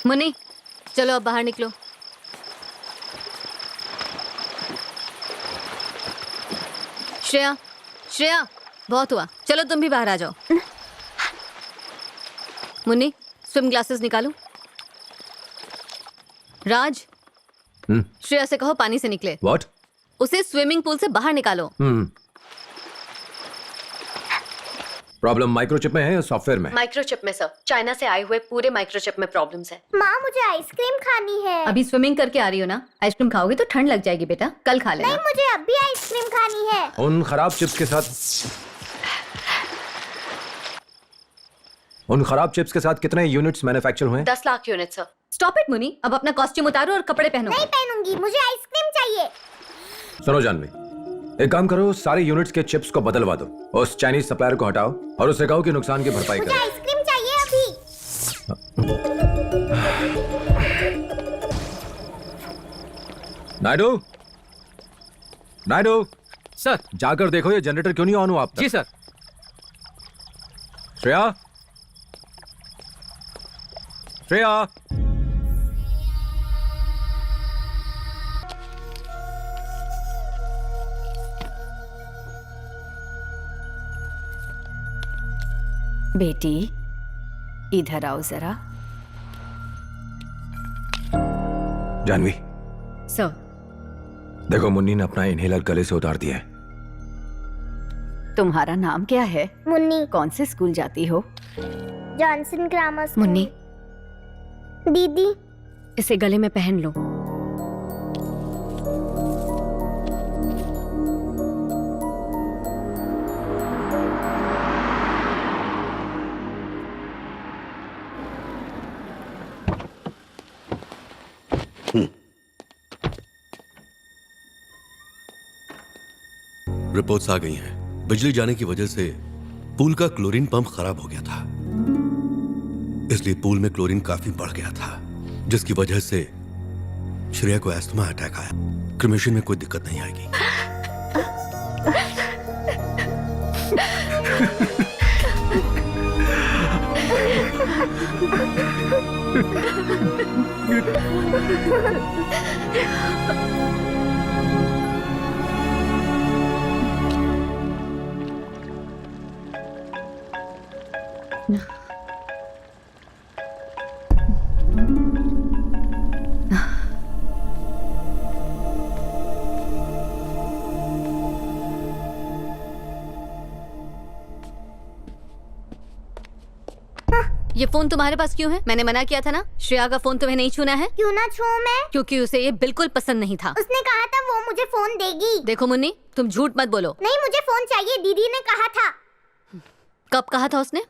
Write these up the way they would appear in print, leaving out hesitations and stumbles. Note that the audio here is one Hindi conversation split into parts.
मुन्नी चलो अब बाहर निकलो। श्रेया, श्रेया बहुत हुआ, चलो तुम भी बाहर आ जाओ। मुन्नी स्विम ग्लासेस निकालो। राज, श्रेया से कहो पानी से निकले। What? उसे स्विमिंग पूल से बाहर निकालो। प्रॉब्लम माइक्रोचिप में है या सॉफ्टवेयर में? माइक्रोचिप में सर, चाइना से आए हुए पूरे माइक्रोचिप में प्रॉब्लम्स है। माँ मुझे आइसक्रीम खानी है। अभी स्विमिंग करके आ रही हो ना, आइसक्रीम खाओगे तो ठंड लग जाएगी बेटा, कल खा लेना। नहीं मुझे अभी आइसक्रीम खानी है। उन खराब चिप्स के साथ कितने यूनिट्स मैन्युफैक्चर हुए? 10 lakh unit sir. Stop it Munni, अब अपना कॉस्ट्यूम उतारो और कपड़े पहनो। नहीं पहनूंगी, मुझे आइसक्रीम चाहिए। सुनो जानवी, एक काम करो, सारे यूनिट्स के चिप्स को बदलवा दो, उस चाइनीज सप्लायर को हटाओ और उससे कहो कि नुकसान की भरपाई मुझे करे। आइसक्रीम चाहिए अभी। नायडू, नायडू सर। जाकर देखो ये जनरेटर क्यों नहीं ऑन हुआ आप तक। जी सर। श्रेया, श्रेया, बेटी इधर आओ जरा। जानवी सर। देखो, मुन्नी ने अपना इनहेलर गले से उतार दिया है। तुम्हारा नाम क्या है? मुन्नी। कौन से स्कूल जाती हो? Johnson grammar school. मुन्नी दीदी इसे गले में पहन लो। रिपोर्ट्स आ गई हैं। बिजली जाने की वजह से पूल का क्लोरीन पंप खराब हो गया था, इसलिए पूल में क्लोरीन काफी बढ़ गया था, जिसकी वजह से श्रेया को अस्थमा अटैक आया। क्रिमेशन में कोई दिक्कत नहीं आएगी। ये फोन तुम्हारे पास क्यों है? मैंने मना किया था ना, श्रेया का फोन तुम्हें नहीं छूना है। क्यों ना छूऊं मैं? क्योंकि उसे ये बिल्कुल पसंद नहीं था। उसने कहा था वो मुझे फोन देगी। देखो मुन्नी, तुम झूठ मत बोलो। नहीं मुझे फोन चाहिए, दीदी ने कहा था। कब कहा था उसने?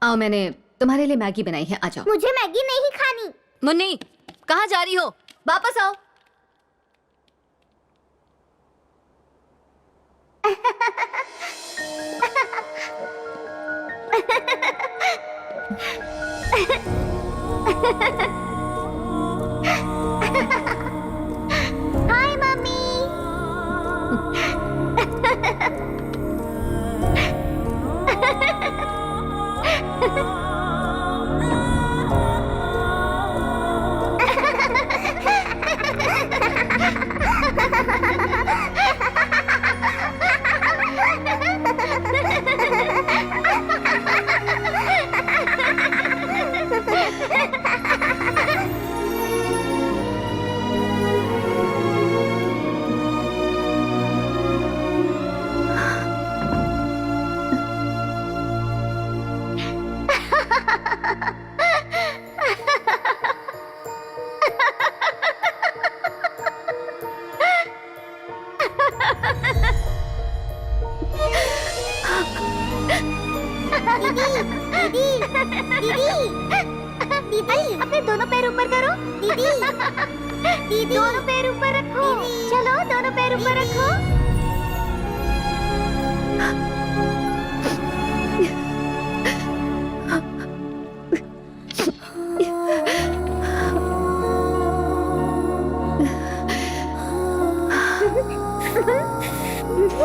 आओ, मैंने तुम्हारे लिए मैगी बनाई है, आ जाओ। मुझे मैगी नहीं खानी। मुन्नी कहाँ जा रही हो? वापस आओ। हाय मम्मी। दीदी अपने दोनों पैर ऊपर करो। दीदी दोनों पैर ऊपर रखो। चलो दोनों पैर ऊपर रखो। मैं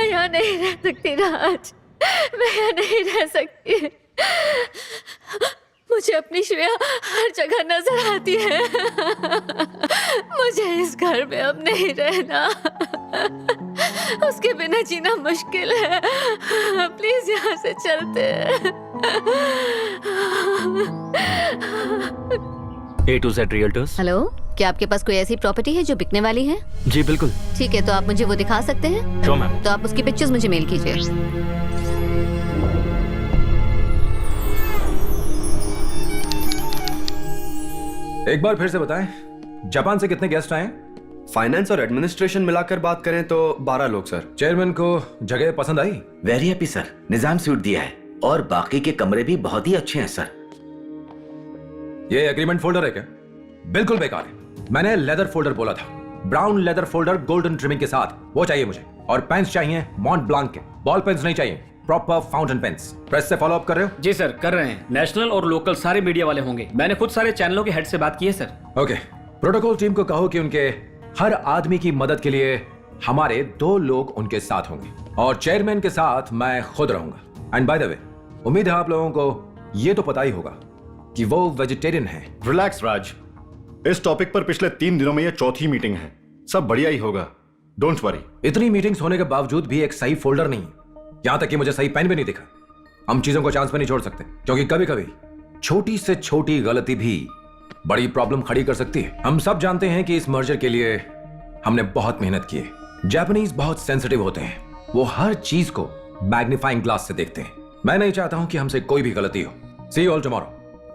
यहाँ नहीं रह सकती राज, मैं यहाँ नहीं रह सकती। मुझे अपनी श्रेया हर जगह नजर आती है। मुझे इस घर में अब नहीं रहना, उसके बिना जीना मुश्किल है। प्लीज यहाँ से चलते हैं। A to Z Realtors। Hello, क्या आपके पास कोई ऐसी प्रॉपर्टी है जो बिकने वाली है? जी बिल्कुल। ठीक है, तो आप मुझे वो दिखा सकते हैं? Sure ma'am. तो आप उसकी पिक्चर्स मुझे मेल कीजिए। एक बार फिर से बताएं, जापान से कितने गेस्ट आए? फाइनेंस और एडमिनिस्ट्रेशन मिलाकर बात करें तो 12 लोग सर। चेयरमैन को जगह पसंद आई? वेरी हैप्पी सर, निजाम सूट दिया है और बाकी के कमरे भी बहुत ही अच्छे हैं सर। ये एग्रीमेंट फोल्डर है क्या? बिल्कुल बेकार है। मैंने लेदर फोल्डर बोला था, brown leather folder golden trimming के साथ, वो चाहिए मुझे। और पेन्स चाहिए मॉन्ट ब्लांक के, बॉल पेन्स नहीं चाहिए, प्रॉपर फाउंटेन पेन्स। प्रेस से फॉलो अप कर रहे हो? जी सर, कर रहे हैं। नेशनल और लोकल सारे मीडिया वाले होंगे। मैंने खुद सारे चैनलों के हेड से बात की है सर। ओके, प्रोटोकॉल टीम को कहो कि उनके हर आदमी की मदद के लिए हमारे 2 लोग उनके साथ होंगे और चेयरमैन के साथ मैं खुद रहूंगा। एंड बाय द वे, उम्मीद है आप लोगों को ये तो पता ही होगा कि वो वेजिटेरियन है। रिलैक्स राज, इस टॉपिक पर पिछले 3 दिनों में ये चौथी मीटिंग है। सब बढ़िया ही होगा, डोंट वरी। इतनी मीटिंग्स होने के बावजूद भी एक सही फोल्डर नहीं, यहां तक कि मुझे सही पेन भी नहीं दिखा। हम चीजों को चांस पे नहीं छोड़ सकते, क्योंकि कभी कभी छोटी से छोटी गलती भी बड़ी प्रॉब्लम खड़ी कर सकती है। हम सब जानते हैं कि इस मर्जर के लिए हमने बहुत मेहनत की है। जापानीज बहुत सेंसिटिव होते हैं, वो हर चीज को मैग्नीफाइंग ग्लास से देखते हैं। मैं नहीं चाहता हूं कि हमसे कोई भी गलती हो। See you all tomorrow.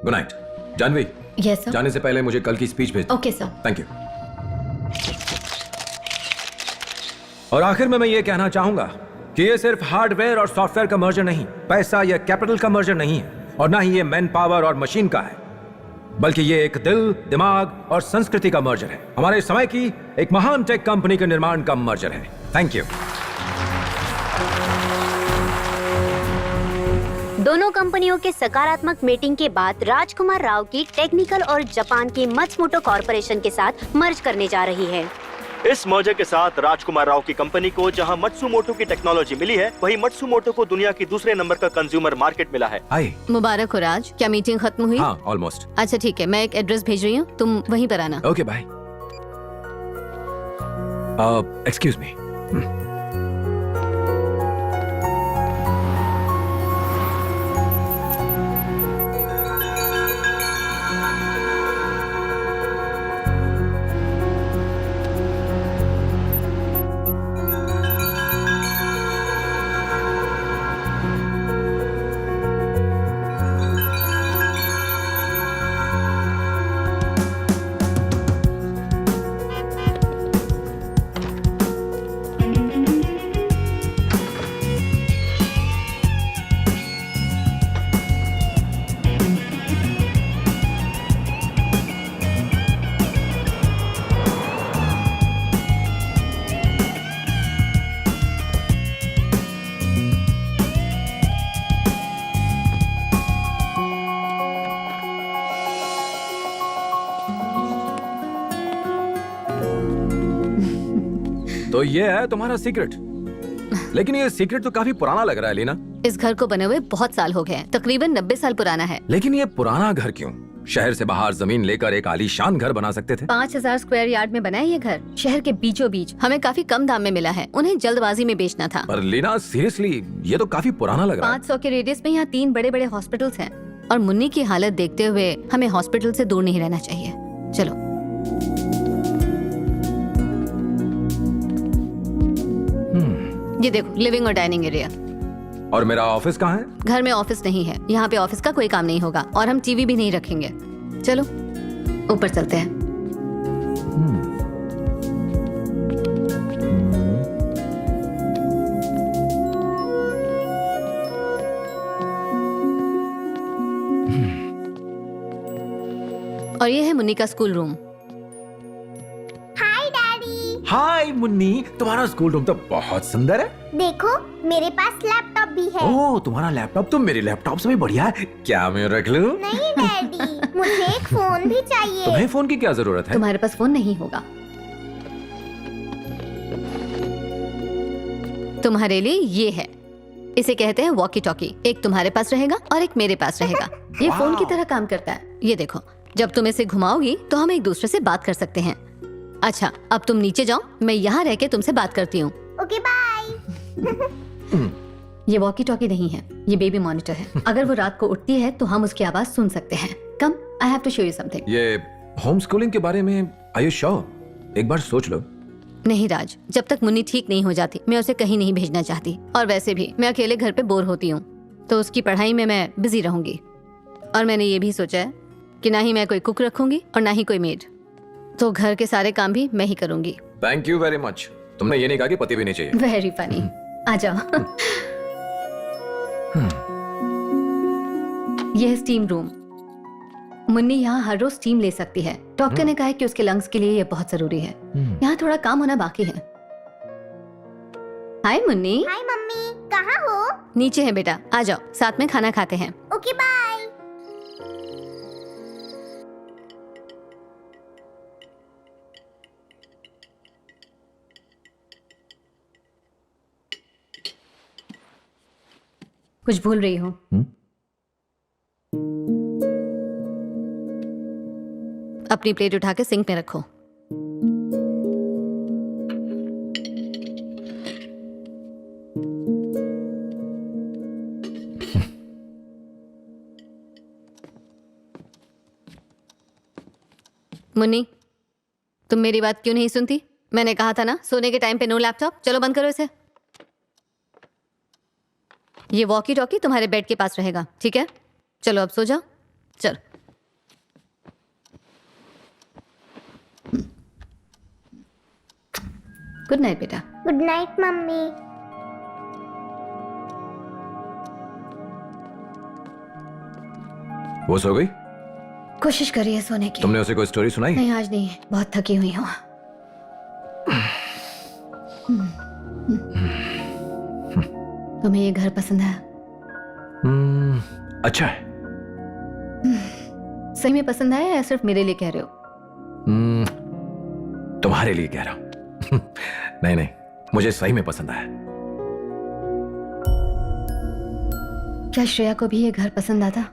Good night. Janhvi, yes sir. जाने से पहले मुझे कल की स्पीच भेज दो। Okay sir. Thank you. और आखिर में मैं ये कहना चाहूंगा कि ये सिर्फ हार्डवेयर और सॉफ्टवेयर का मर्जर नहीं, पैसा या कैपिटल का मर्जर नहीं है, और ना ही ये मैन पावर और मशीन का है, बल्कि ये एक दिल, दिमाग और संस्कृति का मर्जर है। हमारे समय की एक महान टेक कंपनी के निर्माण का मर्जर है। Thank you. दोनों कंपनियों के सकारात्मक मीटिंग के बाद राजकुमार राव की टेक्निकल और जापान की मत्सुमोटो कॉर्पोरेशन के साथ मर्ज करने जा रही है। इस मर्जर के साथ राजकुमार राव की कंपनी को जहां मत्सुमोटो की टेक्नोलॉजी मिली है, वहीं मत्सुमोटो को दुनिया की दूसरे नंबर का कंज्यूमर मार्केट मिला है। हाय। मुबारक हो राज, क्या मीटिंग खत्म हुई? हाँ, ऑलमोस्ट। अच्छा ठीक है, मैं एक एड्रेस भेज रही हूँ, तुम वहीं पर आना। Okay bye. Excuse me. तो ये है तुम्हारा सीक्रेट। लेकिन ये सीक्रेट तो काफी पुराना लग रहा है लीना। इस घर को बने हुए बहुत साल हो गए हैं, तकरीबन 90 साल पुराना है। लेकिन ये पुराना घर क्यों? शहर से बाहर जमीन लेकर एक आलीशान घर बना सकते थे। 5000 स्क्वायर यार्ड में बना है ये घर, शहर के बीचों बीच। हमें काफी कम दाम में मिला है, उन्हें जल्दबाजी में बेचना था। पर लीना सीरियसली, ये तो काफी पुराना लग रहा है। 500 के रेडियस में यहाँ 3 बड़े बड़े हॉस्पिटल्स हैं, और मुन्नी की हालत देखते हुए हमें हॉस्पिटल से दूर नहीं रहना चाहिए। चलो। ये देखो, लिविंग और डाइनिंग एरिया। और मेरा ऑफिस कहाँ है? घर में ऑफिस नहीं है, यहाँ पे ऑफिस का कोई काम नहीं होगा, और हम टीवी भी नहीं रखेंगे। चलो ऊपर चलते हैं। और ये है मुन्नी का school room. Hi daddy. Hi Munni, तुम्हारा स्कूल रूम तो बहुत सुंदर है। देखो मेरे पास लैपटॉप भी है। ओह, तुम्हारा लैपटॉप तो मेरे लैपटॉप से भी बढ़िया है। क्या मैं रख लूं? नहीं डैडी, मुझे एक फोन भी चाहिए। तुम्हें फोन की क्या जरूरत है? तुम्हारे पास फोन नहीं होगा। तुम्हारे लिए ये है, इसे कहते हैं वॉकी टॉकी। एक तुम्हारे पास रहेगा और एक मेरे पास रहेगा। ये फोन की तरह काम करता है। ये देखो, जब तुम इसे घुमाओगी तो हम एक दूसरे से बात कर सकते हैं। अच्छा, अब तुम नीचे जाओ, मैं यहाँ रह के तुमसे बात करती हूँ। Okay bye. ये वॉकी टॉकी नहीं है, ये बेबी मॉनिटर है। अगर वो रात को उठती है तो हम उसकी आवाज सुन सकते हैं। Come, I have to show you something. ये होम स्कूलिंग के बारे में आर यू श्योर? एक बार सोच लो। नहीं राज, जब तक मुन्नी ठीक नहीं हो जाती मैं उसे कहीं नहीं भेजना चाहती। और वैसे भी मैं अकेले घर पे बोर होती हूँ, तो उसकी पढ़ाई में मैं बिजी रहूंगी। और मैंने ये भी सोचा है कि ना ही मैं कोई कुक रखूंगी और ना ही कोई मेड, तो घर के सारे काम भी मैं ही करूंगी। Thank you very much. तुमने ये नहीं कहा कि पति भी नहीं चाहिए। Very funny. आ जाओ। यह है स्टीम रूम। मुन्नी यहाँ हर रोज स्टीम ले सकती है। डॉक्टर ने कहा है कि उसके लंग्स के लिए यह बहुत जरूरी है। यहाँ थोड़ा काम होना बाकी है। हाय मुन्नी। हाय मम्मी, कहाँ हो? नीचे है बेटा, आ जाओ, साथ में खाना खाते हैं। Okay bye. कुछ भूल रही हो? अपनी प्लेट उठा के सिंक में रखो। मुन्नी, तुम मेरी बात क्यों नहीं सुनती? मैंने कहा था ना, सोने के टाइम पे नो लैपटॉप। चलो बंद करो इसे। ये वॉकी टॉकी तुम्हारे बेड के पास रहेगा, ठीक है? चलो अब सो जाओ। चल। गुड नाइट बेटा। Good night mummy. वो सो गई? कोशिश करिए सोने की। तुमने उसे कोई स्टोरी सुनाई? नहीं, आज नहीं, बहुत थकी हुई हूँ। तुम्हें ये घर पसंद है? अच्छा है। सही में पसंद आया या सिर्फ मेरे लिए कह रहे हो? तुम्हारे लिए कह रहा हूं। नहीं नहीं, मुझे सही में पसंद आया। क्या श्रेया को भी ये घर पसंद आता?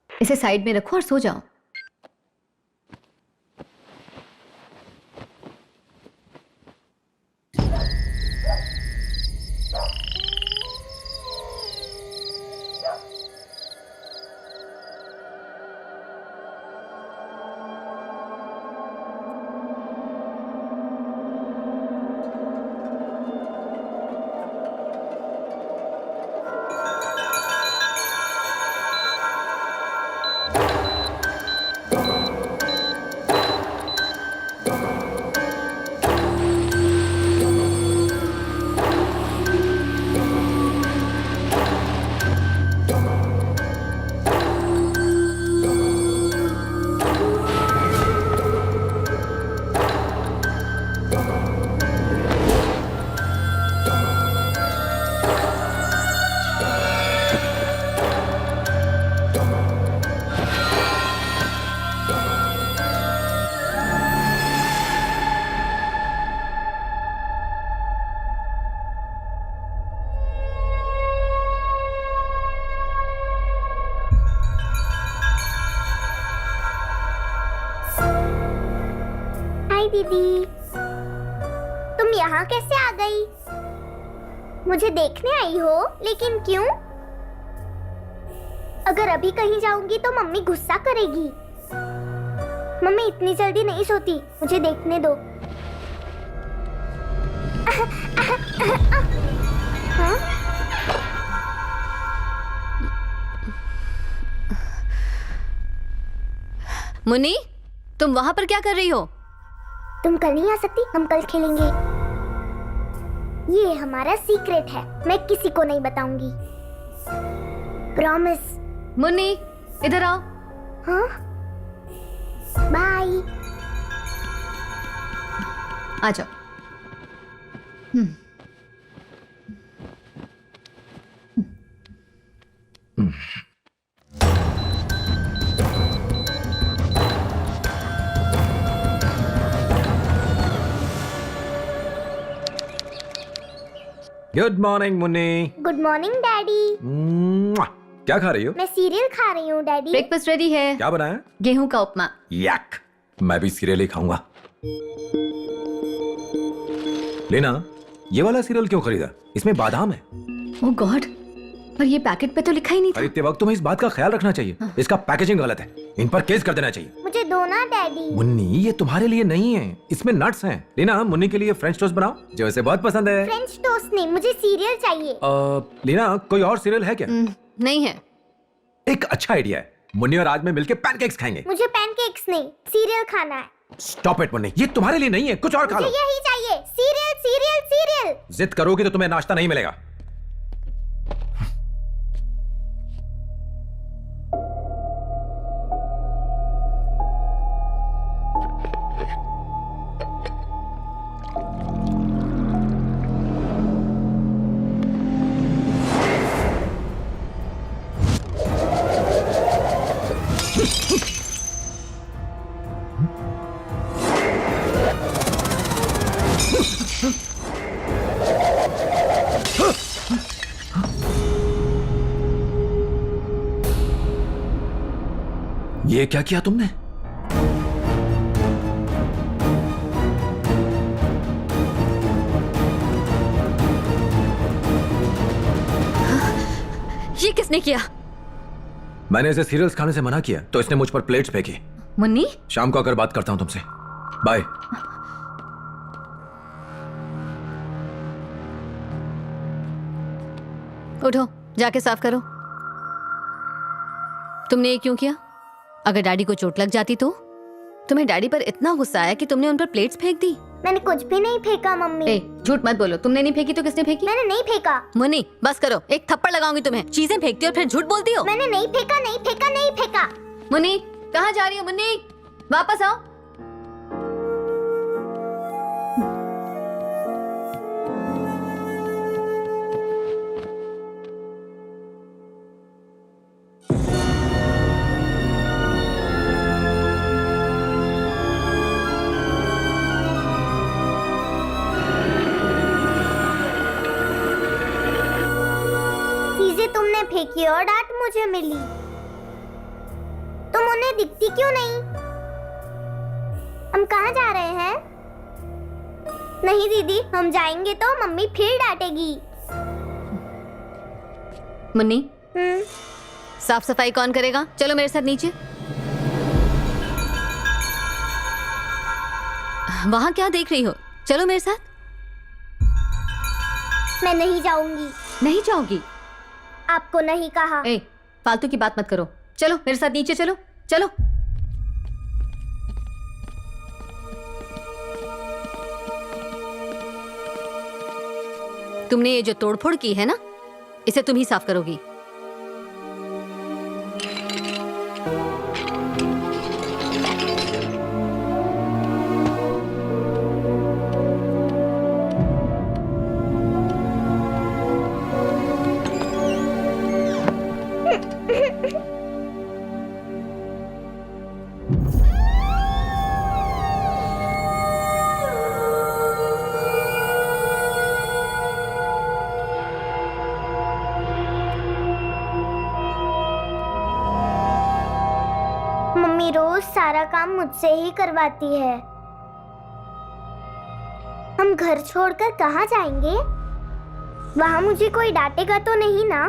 इसे साइड में रखो और सो जाओ। दीदी, तुम यहाँ कैसे आ गई? मुझे देखने आई हो, लेकिन क्यों? अगर अभी कहीं जाऊंगी तो मम्मी गुस्सा करेगी। मम्मी इतनी जल्दी नहीं सोती, मुझे देखने दो। हाँ? मुन्नी, तुम वहां पर क्या कर रही हो? तुम कल नहीं आ सकती? हम कल खेलेंगे। ये हमारा सीक्रेट है, मैं किसी को नहीं बताऊंगी। प्रॉमिस। मुन्नी इधर आओ। हाँ बाय। आ जाओ। Good morning Munni. Good morning daddy. क्या खा रही हो? मैं सीरियल खा रही हूँ डैडी। ब्रेकफास्ट रेडी है। क्या बनाया? गेहूं का उपमा। यक, मैं भी सीरियल ही खाऊंगा। लेना, ये वाला सीरियल क्यों खरीदा? इसमें बादाम है। ओह गॉड, पर ये पैकेट पे तो लिखा ही नहीं था। खरीदते वक्त तुम्हें इस बात का ख्याल रखना चाहिए। इसका पैकेजिंग गलत है, इन पर केस कर देना चाहिए। मुझे दो ना डैडी। मुन्नी, ये तुम्हारे लिए नहीं है, इसमें नट्स हैं। लीना, मुन्नी के लिए फ्रेंच टोस्ट बनाओ, जो इसे बहुत पसंद है। फ्रेंच टोस्ट नहीं, मुझे सीरियल चाहिए। लीना, कोई और सीरियल है क्या? नहीं है। एक अच्छा आइडिया है, मुन्नी और आज में मिलके पैनकेक्स खाएंगे। मुझे पैनकेक्स नहीं, सीरियल खाना है। स्टॉप इट मुन्नी, ये तुम्हारे लिए नहीं है, कुछ और खा लो। मुझे यही चाहिए, सीरियल सीरियल सीरियल। जिद करोगी तो तुम्हें नाश्ता नहीं मिलेगा। ये क्या किया तुमने? ये किसने किया? मैंने इसे सीरियल्स खाने से मना किया तो इसने मुझ पर प्लेट्स फेंकी। मुन्नी, शाम को आकर बात करता हूं तुमसे। बाय। उठो, जाके साफ करो। तुमने ये क्यों किया? अगर डैडी को चोट लग जाती तो? तुम्हें डैडी पर इतना गुस्सा आया कि तुमने उन पर प्लेट्स फेंक दी? मैंने कुछ भी नहीं फेंका मम्मी। ए, झूठ मत बोलो, तुमने नहीं फेंकी तो किसने फेंकी? मैंने नहीं फेंका। मुन्नी, बस करो, एक थप्पड़ लगाऊंगी तुम्हें। चीजें फेंकती हो और फिर झूठ बोलती हो। मैंने नहीं फेंका नहीं फेंका नहीं फेंका। मुन्नी, कहाँ जा रही हो? मुन्नी, वापस आओ। चीजें तुमने फेंकी और डांट मुझे मिली। तुम उन्हें दिखती क्यों नहीं? हम कहाँ जा रहे हैं? नहीं दीदी, हम जाएंगे तो मम्मी फिर डांटेगी। मुन्नी, साफ सफाई कौन करेगा? चलो मेरे साथ नीचे। वहां क्या देख रही हो? चलो मेरे साथ। मैं नहीं जाऊंगी। नहीं जाओगी? आपको नहीं कहा। ए, फालतू की बात मत करो। चलो मेरे साथ नीचे चलो, चलो। तुमने ये जो तोड़फोड़ की है ना, इसे तुम ही साफ करोगी। मम्मी रोज सारा काम मुझसे ही करवाती है। हम घर छोड़कर कहाँ जाएंगे? वहाँ मुझे कोई डांटेगा तो नहीं ना?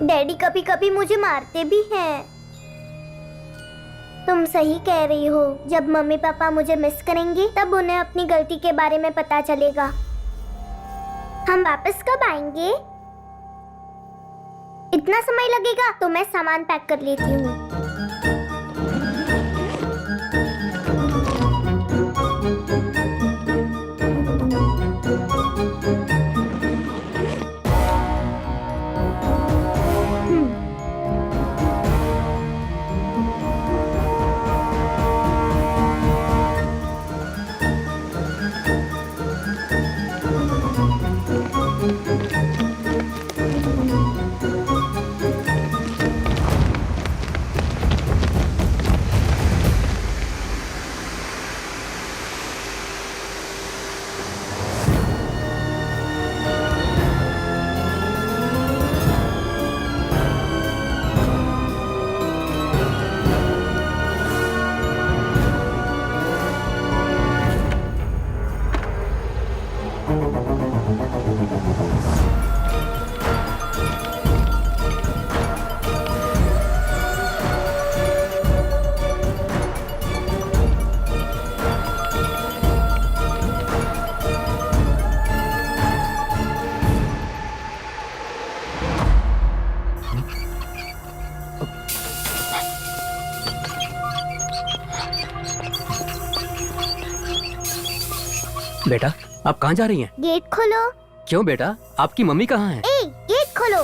डैडी कभी कभी मुझे मारते भी हैं। तुम सही कह रही हो, जब मम्मी पापा मुझे मिस करेंगे तब उन्हें अपनी गलती के बारे में पता चलेगा। हम वापस कब आएंगे? इतना समय लगेगा तो मैं सामान पैक कर लेती हूँ। बेटा आप कहाँ जा रही हैं? गेट खोलो। क्यों बेटा, आपकी मम्मी कहाँ है? ए, गेट खोलो।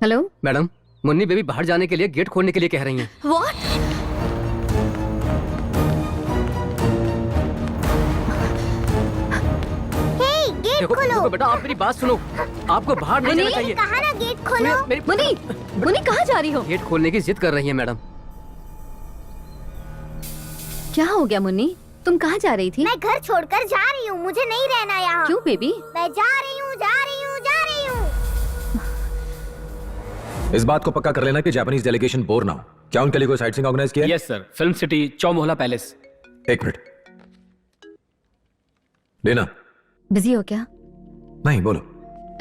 हेलो मैडम, मुन्नी बेबी बाहर जाने के लिए गेट खोलने के लिए कह रही हैं। व्हाट? हे, गेट देखो, खोलो। देखो बेटा, आप मेरी बात सुनो, आपको बाहर नहीं जाना चाहिए। कहा ना गेट खोलो। मेरी मुन्नी कहाँ जा रही हो? गेट खोलने की जिद कर रही है मैडम। क्या हो गया मुन्नी, तुम कहाँ जा रही थी? मैं घर छोड़कर जा रही हूँ, मुझे नहीं रहना यहाँ। क्यों बेबी? मैं जा रही हूँ, जा रही हूँ, जा रही हूँ। इस बात को पक्का कर लेना कि जापानीज डेलीगेशन बोर ना हो। क्या उनके लिए कोई साइट सीइंग ऑर्गेनाइज किया है? Yes sir, film city, Chowmahalla palace. एक मिनट लेना। बिजी हो क्या? नहीं, बोलो।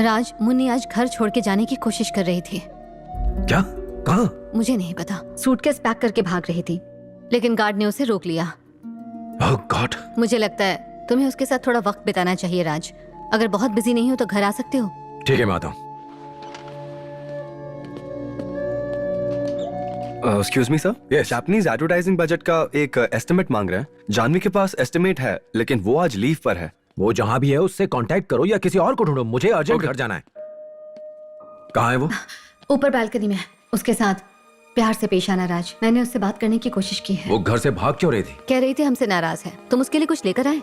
राज, मुन्नी आज घर छोड़ के जाने की कोशिश कर रही थी। क्या? कहाँ? मुझे नहीं पता। सूटकेस पैक करके भाग रही थी, लेकिन गार्ड ने उसे रोक लिया। ओह गॉड। मुझे लगता है तुम्हें उसके साथ थोड़ा वक्त बिताना चाहिए राज। अगर बहुत बिजी नहीं हो तो घर आ सकते हो। ठीक है, मैं आता हूँ। Excuse me sir, Japanese advertising budget का एक एस्टिमेट मांग रहे हैं। जानवी के पास एस्टिमेट है, लेकिन वो आज लीव पर है। वो जहां भी है उससे कांटेक्ट करो या किसी और को ढूंढो। मुझे अर्जेंट घर जाना है। कहाँ है वो? ऊपर बालकनी में है। उसके साथ प्यार से पेश आना राज। मैंने उससे बात करने की कोशिश की है। वो घर से भाग क्यों रही थी? कह रही थी हमसे नाराज है। तुम उसके लिए कुछ लेकर आए?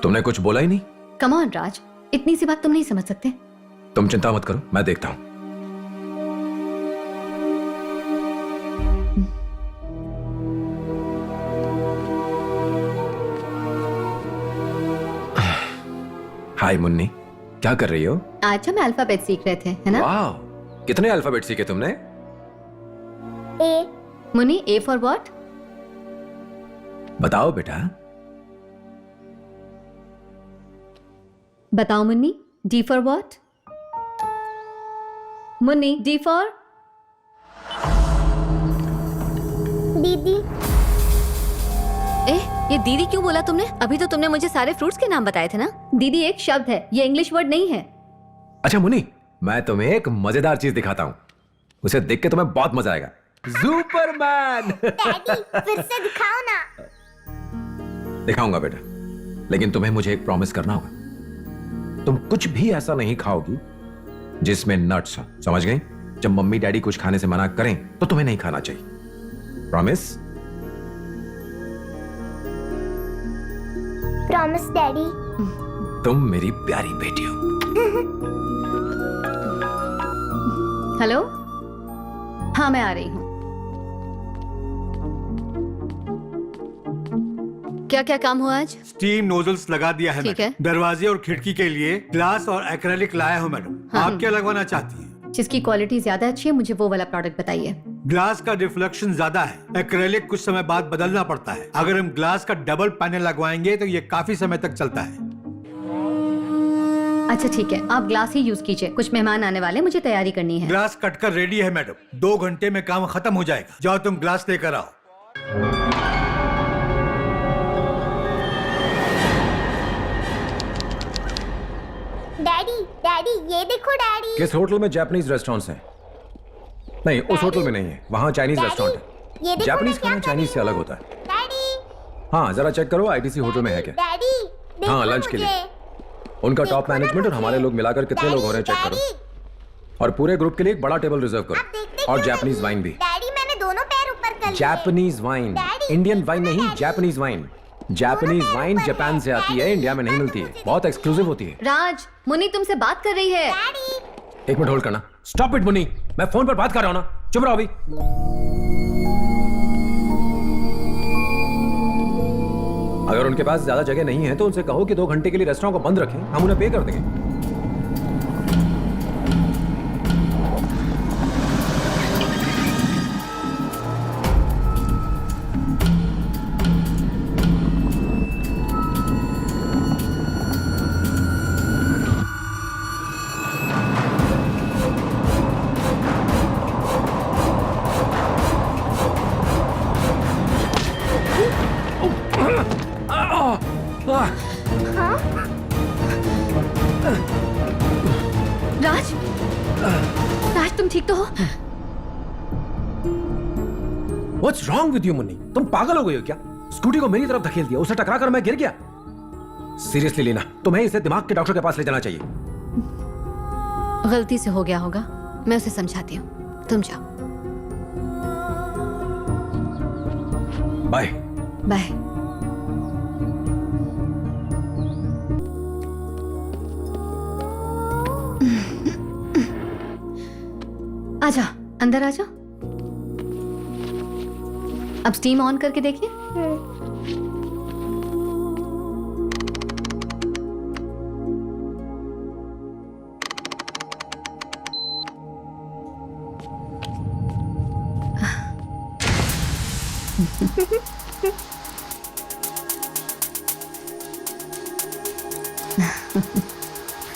तुमने कुछ बोला ही नहीं। कम ऑन राज, इतनी सी बात तुम नहीं समझ सकते। तुम चिंता मत करो, मैं देखता हूँ। हाय मुन्नी, क्या कर रही हो? आज हम अल्फाबेट सीख रहे थे, है ना? वाह, कितने अल्फाबेट सीखे तुमने? ए, मुन्नी, ए फॉर व्हाट? बताओ बेटा। बताओ Munni, D for what? Munni, D for? दीदी। ये दीदी क्यों बोला तुमने? अभी तो तुमने मुझे सारे फ्रूट्स के नाम बताए थे ना। दीदी एक शब्द है, ये इंग्लिश वर्ड नहीं है। अच्छा मुन्नी, मैं तुम्हें एक मजेदार चीज दिखाता हूँ। उसे देख के तुम्हें बहुत मजा आएगा। सुपरमैन। डैडी, फिर से दिखाओ ना। दिखाऊंगा बेटा, लेकिन तुम्हें मुझे एक प्रॉमिस करना होगा। तुम कुछ भी ऐसा नहीं खाओगी जिसमें नट्स हो, समझ गई? जब मम्मी डैडी कुछ खाने से मना करें तो तुम्हें नहीं खाना चाहिए। प्रॉमिस? Promise daddy. तुम मेरी प्यारी बेटी हो। हेलो, हाँ मैं आ रही हूँ। क्या क्या काम हुआ आज? स्टीम नोजल्स लगा दिया है ठीक मैडम। है। दरवाजे और खिड़की के लिए ग्लास और एक्रेलिक लाया हूँ मैडम। हाँ। आप क्या लगवाना चाहती हैं? जिसकी क्वालिटी ज्यादा अच्छी है, मुझे वो वाला प्रोडक्ट बताइए। ग्लास का रिफ्लेक्शन ज्यादा है, एक्रेलिक कुछ समय बाद बदलना पड़ता है। अगर हम ग्लास का डबल पैनल लगवाएंगे तो ये काफी समय तक चलता है। अच्छा ठीक है, आप ग्लास ही यूज कीजिए। कुछ मेहमान आने वाले, मुझे तैयारी करनी है। ग्लास कटकर रेडी है मैडम। 2 घंटे में काम खत्म हो जाएगा। जाओ तुम ग्लास लेकर आओ। डैडी, डैडी, ये देखो डैडी। किस होटल में जापानीज रेस्टोरेंट्स हैं? नहीं, उस होटल में नहीं है, वहाँ चाइनीज डैडी, रेस्टोरेंट ये है। देखो जापानीज मैं क्या खाना कर चाइनीज रही से अलग हूँ। होता है। डैडी, हाँ, जरा चेक करो आईटीसी होटल में है क्या। डैडी, देखो हाँ, लंच के लिए। मुझे। उनका देखो टॉप ना मैनेजमेंट और मुझे। हमारे लोग मिलाकर कितने लोग हो रहे हैं चेक डैडी, करो। और पूरे ग्रुप के लिए एक बड़ा टेबल रिजर्व आप करो। देखते और क्यों जापानीज नहीं? वाइन भी। डैडी, मैंने दोनों पैर ऊपर कर लिए। Japanese wine, daddy, Indian wine देखो ना नहीं, डैडी। Japanese wine. जापानीज पैर वाइन ऊपर जापान है। से आती है, डैडी, इंडिया में नहीं डैडी, मिलती है, मुझे बहुत एक्सक्लूसिव होती है। राज, मुन्नी तुमसे बात कर रही है। डैडी, एक मिनट होल्ड करना। स्टॉप इट मुन्नी, मैं फोन पर बात कर रहा हूं ना। चुप रहो अभी। अगर उनके पास ज्यादा जगह नहीं है तो उनसे कहो कि 2 घंटे के लिए रेस्टोरेंट को बंद रखें, हम उन्हें पे कर देंगे। राज, राज तुम ठीक तो हो? What's wrong with you, Munni? तुम पागल हो गई हो क्या? स्कूटी को मेरी तरफ धकेल दिया, उसे टकरा कर मैं गिर गया। सीरियसली लीना, तुम्हें इसे दिमाग के डॉक्टर के पास ले जाना चाहिए। गलती से हो गया होगा, मैं उसे समझाती हूँ, तुम जाओ। बाय। बाय। आजा, अंदर आजा। अब स्टीम ऑन करके देखिए।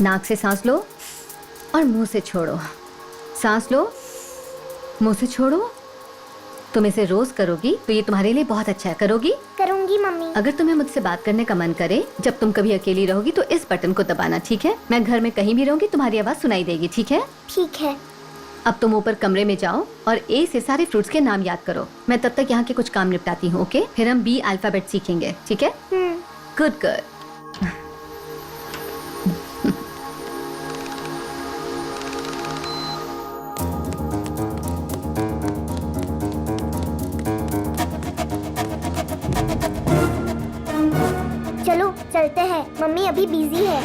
नाक से सांस लो और मुंह से छोड़ो। सांस लो, मुंह से छोड़ो। तुम इसे रोज करोगी तो ये तुम्हारे लिए बहुत अच्छा है। करोगी? करूंगी मम्मी। अगर तुम्हें मुझसे बात करने का मन करे, जब तुम कभी अकेली रहोगी तो इस बटन को दबाना, ठीक है? मैं घर में कहीं भी रहूंगी, तुम्हारी आवाज सुनाई देगी, ठीक है? ठीक है। अब तुम ऊपर कमरे में जाओ और ए से सारे फ्रूट्स के नाम याद करो। मैं तब तक यहाँ के कुछ काम निपटाती हूँ, ओके? फिर हम बी अल्फाबेट सीखेंगे, ठीक है? Good girl. चलो चलते हैं, मम्मी अभी बिजी है।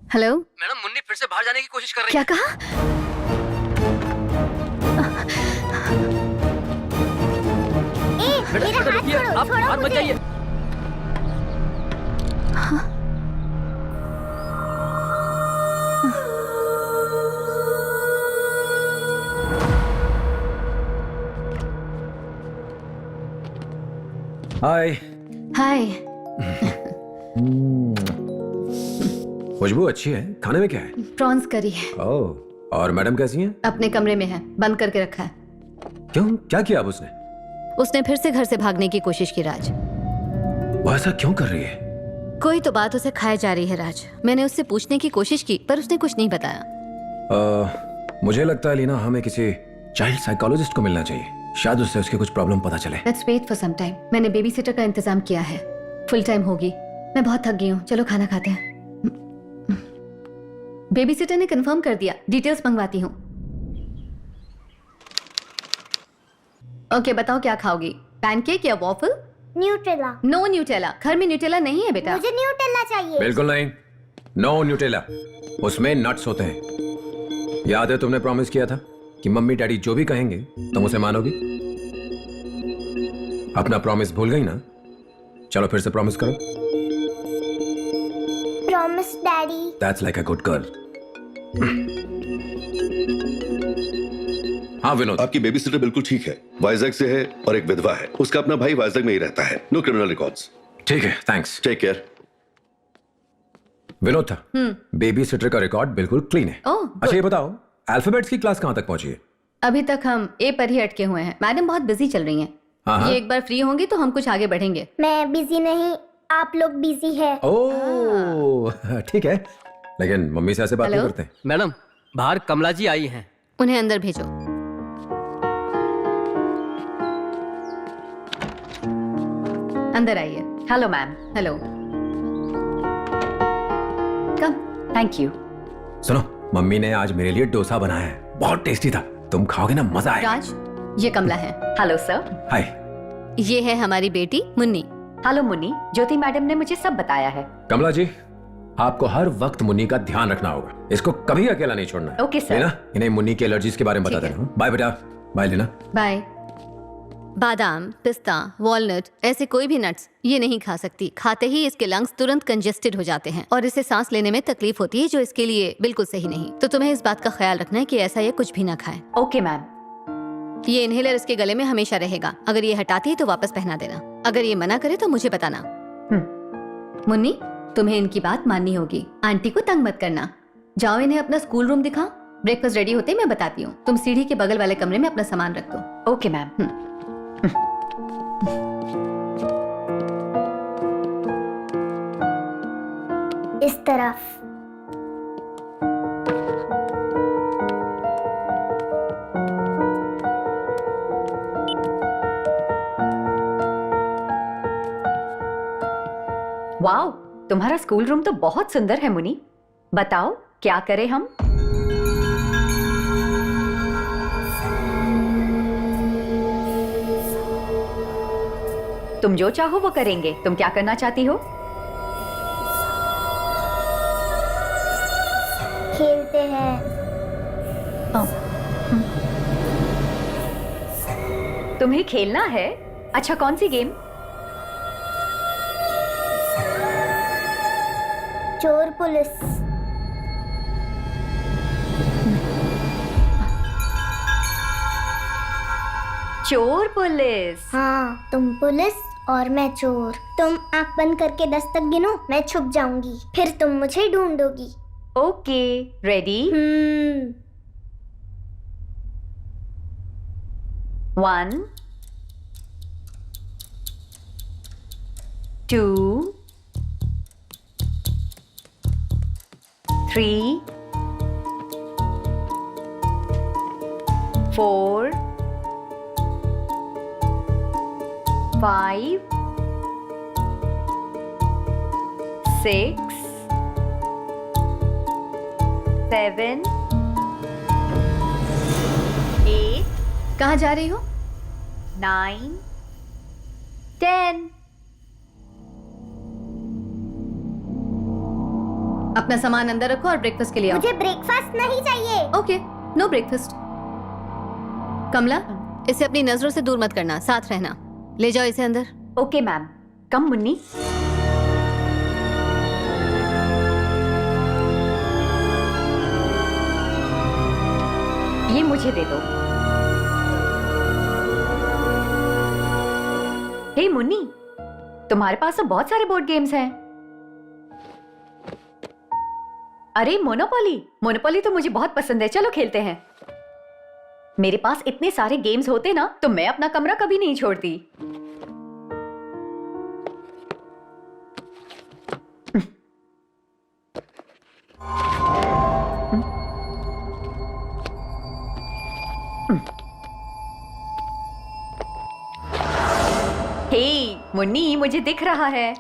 हेलो मैडम, मुन्नी फिर से बाहर जाने की कोशिश कर रही क्या है। कहा? बेटा, बेटा, रुकिए, आप हाथ मत जाइए। हाय। हाय। खुशबू अच्छी है। खाने में क्या है? प्रॉन्स करी है। ओह, और मैडम कैसी हैं? अपने कमरे में है, बंद करके रखा है। क्यों? क्या किया अब उसने? उसने फिर से घर से भागने की कोशिश की राज। वो ऐसा क्यों कर रही है? कोई तो बात उसे खाए जा रही है राज। मैंने उससे पूछने की कोशिश की पर उसने कुछ नहीं बताया। मुझे लगता है लीना, हमें किसी चाइल्ड साइकोलॉजिस्ट को मिलना चाहिए। शायद उससे उसके कुछ प्रॉब्लम पता चले। Let's wait for some time. मैंने बेबी सिटर का इंतजाम किया है, फुल टाइम होगी। मैं बहुत थक गई हूँ, चलो खाना खाते हैं। बेबी सिटर ने कंफर्म कर दिया, डिटेल्स मंगवाती हूँ। ओके, बताओ क्या खाओगी? पैनकेक या वॉफल? न्यूट्रेला। No Nutella. घर में न्यूटेला नहीं है बेटा। मुझे न्यूट्रेला चाहिए। बिल्कुल नहीं, नो न्यूटेला। उसमें नट्स होते हैं। याद है तुमने प्रॉमिस किया था कि मम्मी डैडी जो भी कहेंगे तुम उसे मानोगी। अपना प्रॉमिस भूल गई ना? चलो फिर से प्रॉमिस करो। Promise daddy. That's like a good girl. हाँ विनोद, आपकी बेबी सिटर बिल्कुल ठीक है, वाइजैक से है और एक विधवा है। उसका अपना भाई वाइजैक में ही रहता है। No criminal records. ठीक है, थैंक्स। Take care. विनोद था। बेबी सिटर का रिकॉर्ड बिल्कुल क्लीन है। ओह, अच्छा ये बताओ, अल्फाबेट्स की क्लास कहाँ तक पहुंची है? अभी तक हम ए पर ही अटके हुए हैं। मैडम बहुत बिजी चल रही हैं। हाँ। ये एक बार फ्री होंगी तो हम कुछ आगे बढ़ेंगे। मैं बिजी नहीं, आप लोग बिजी है। ओह ठीक है, लेकिन मम्मी से ऐसे बात नहीं हेलो? करते। मैडम बाहर कमला जी आई हैं। उन्हें अंदर भेजो। अंदर आइए। Hello ma'am. Hello. Come. Thank you. सुनो, मम्मी ने आज मेरे लिए डोसा बनाया है, बहुत टेस्टी था। तुम खाओगे ना, मजा आएगा। राज, ये कमला है। Hello sir. हाय। ये है हमारी बेटी मुन्नी। हेलो मुन्नी, ज्योति मैडम ने मुझे सब बताया है। कमला जी, आपको हर वक्त मुन्नी का ध्यान रखना होगा, इसको कभी अकेला नहीं छोड़ना है। Okay sir. लेना, इन्हें मुन्नी की एलर्जीज के बारे में बता ठीक है। देना। बाय बेटा। बाय लेना। बाय। बादाम, पिस्ता, वॉलनट, ऐसे कोई भी नट्स ये नहीं खा सकती। खाते ही इसके लंग्स तुरंत कंजेस्टेड हो जाते हैं और इसे सांस लेने में तकलीफ होती है, जो इसके लिए बिल्कुल सही नहीं। तो तुम्हें इस बात का ख्याल रखना है कि ऐसा ये कुछ भी ना खाए। Okay ma'am. ये इनहेलर इसके गले में हमेशा रहेगा। अगर ये हटाती है तो वापस पहना देना। अगर ये मना करे तो मुझे बताना। मुन्नी, तुम्हें इनकी बात माननी होगी। आंटी को तंग मत करना। जाओ इन्हें अपना स्कूल रूम दिखाओ। ब्रेकफास्ट रेडी होते ही मैं बताती हूँ। तुम सीढ़ी के बगल वाले कमरे में अपना सामान रख दो। Okay ma'am. इस तरफ। वाओ, तुम्हारा स्कूल रूम तो बहुत सुंदर है मुन्नी। बताओ क्या करें हम? तुम जो चाहो वो करेंगे। तुम क्या करना चाहती हो? खेलते हैं। तुम्हें खेलना है? अच्छा, कौन सी गेम? चोर पुलिस। चोर पुलिस। हाँ, तुम पुलिस और मैं चोर। तुम आंख बंद करके 10 तक गिनो, मैं छुप जाऊंगी, फिर तुम मुझे ढूंढोगी। Okay, ready? 1 2 3 4 5 6 7 8। कहाँ जा रही हो? 9 10। अपना सामान अंदर रखो और ब्रेकफास्ट के लिए आओ। मुझे ब्रेकफास्ट नहीं चाहिए। Okay, no breakfast. कमला, इसे अपनी नजरों से दूर मत करना, साथ रहना। ले जाओ इसे अंदर। Okay ma'am. कम मुन्नी। ये मुझे दे दो। हे मुन्नी, तुम्हारे पास तो बहुत सारे बोर्ड गेम्स हैं। अरे मोनोपोली। मोनोपोली तो मुझे बहुत पसंद है, चलो खेलते हैं। मेरे पास इतने सारे गेम्स होते ना तो मैं अपना कमरा कभी नहीं छोड़ती। हे मुन्नी, मुझे दिख रहा है।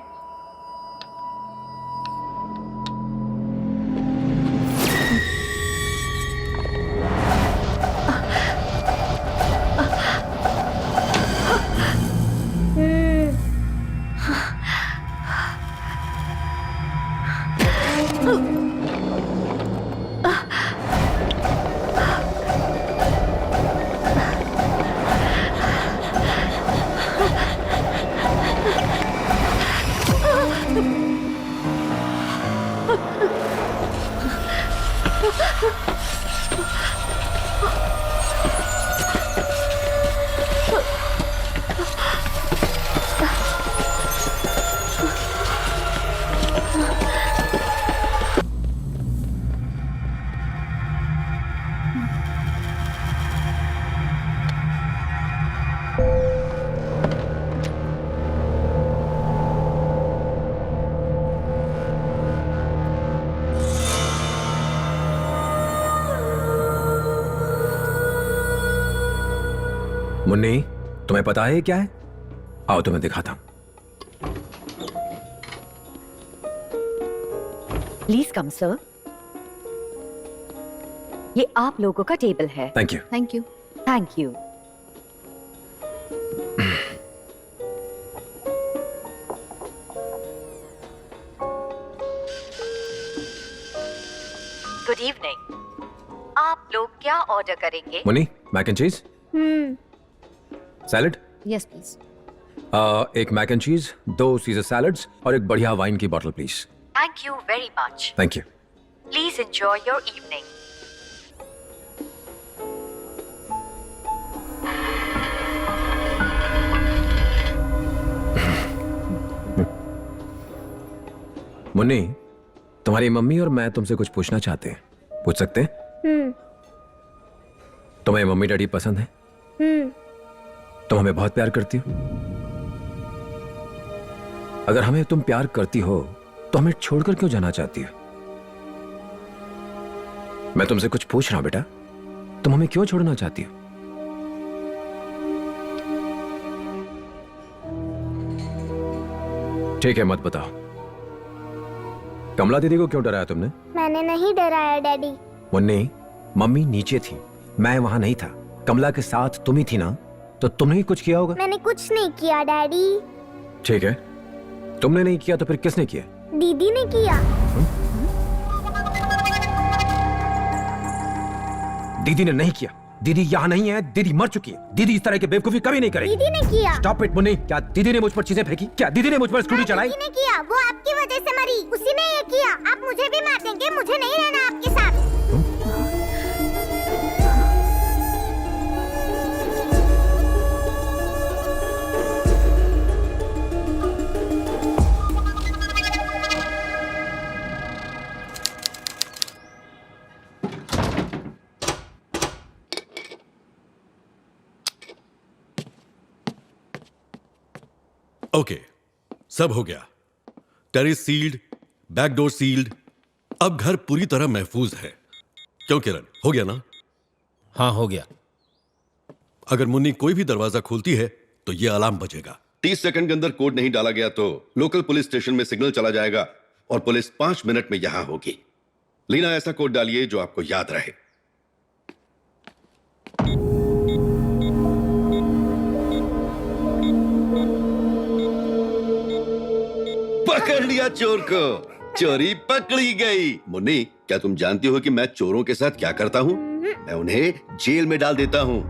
मुन्नी, तुम्हें पता है ये क्या है? आओ तुम्हें दिखाता हूं। Please come sir. ये आप लोगों का टेबल है। Thank you. Thank you. Thank you. Good evening. आप लोग क्या ऑर्डर करेंगे? मुन्नी, मैक एंड चीज, सैलड। Yes please. एक मैक एंड चीज, 2 सीजर सैलड्स और एक बढ़िया वाइन की बोतल please. Thank you very much. Thank you. Please enjoy your evening. Munni, तुम्हारी मम्मी और मैं तुमसे कुछ पूछना चाहते हैं, पूछ सकते हैं? तुम्हें मम्मी डैडी पसंद है? तुम हमें बहुत प्यार करती हो? अगर हमें तुम प्यार करती हो तो हमें छोड़कर क्यों जाना चाहती हो? मैं तुमसे कुछ पूछ रहा हूं बेटा, तुम हमें क्यों छोड़ना चाहती हो? ठीक है, मत बताओ। कमला दीदी को क्यों डराया तुमने? मैंने नहीं डराया डैडी। मुन्नी, मम्मी नीचे थी, मैं वहां नहीं था। कमला के साथ तुम ही थी ना, तो तुमने ही कुछ किया होगा। मैंने कुछ नहीं किया डैडी। ठीक है, तुमने नहीं किया तो फिर किसने किया? दीदी ने किया। दीदी ने नहीं किया। दीदी यहाँ नहीं है, दीदी मर चुकी है। दीदी इस तरह की बेवकूफी कभी नहीं करेगी। दीदी ने किया। Stop it Munni. क्या दीदी ने मुझ पर चीजें फेंकी? क्या दीदी ने मुझ पर स्कूटी चलाई? दीदी ने किया, वो आपकी वजह से मरी। उसी ने ये किया। आप मुझे भी मार देंगे, मुझे नहीं रहना आपके साथ। ओके, सब हो गया। Terrace sealed, backdoor sealed. अब घर पूरी तरह महफूज है। क्यों किरण, हो गया ना? हाँ, हो गया। अगर मुन्नी कोई भी दरवाजा खोलती है तो ये अलार्म बजेगा। 30 सेकंड के अंदर कोड नहीं डाला गया तो लोकल पुलिस स्टेशन में सिग्नल चला जाएगा और पुलिस 5 मिनट में यहां होगी। लीना, ऐसा कोड डालिए जो आपको याद रहे। पकड़ लिया चोर को। चोरी पकड़ी गई। मुन्नी, क्या तुम जानती हो कि मैं चोरों के साथ क्या करता हूँ? मैं उन्हें जेल में डाल देता हूँ।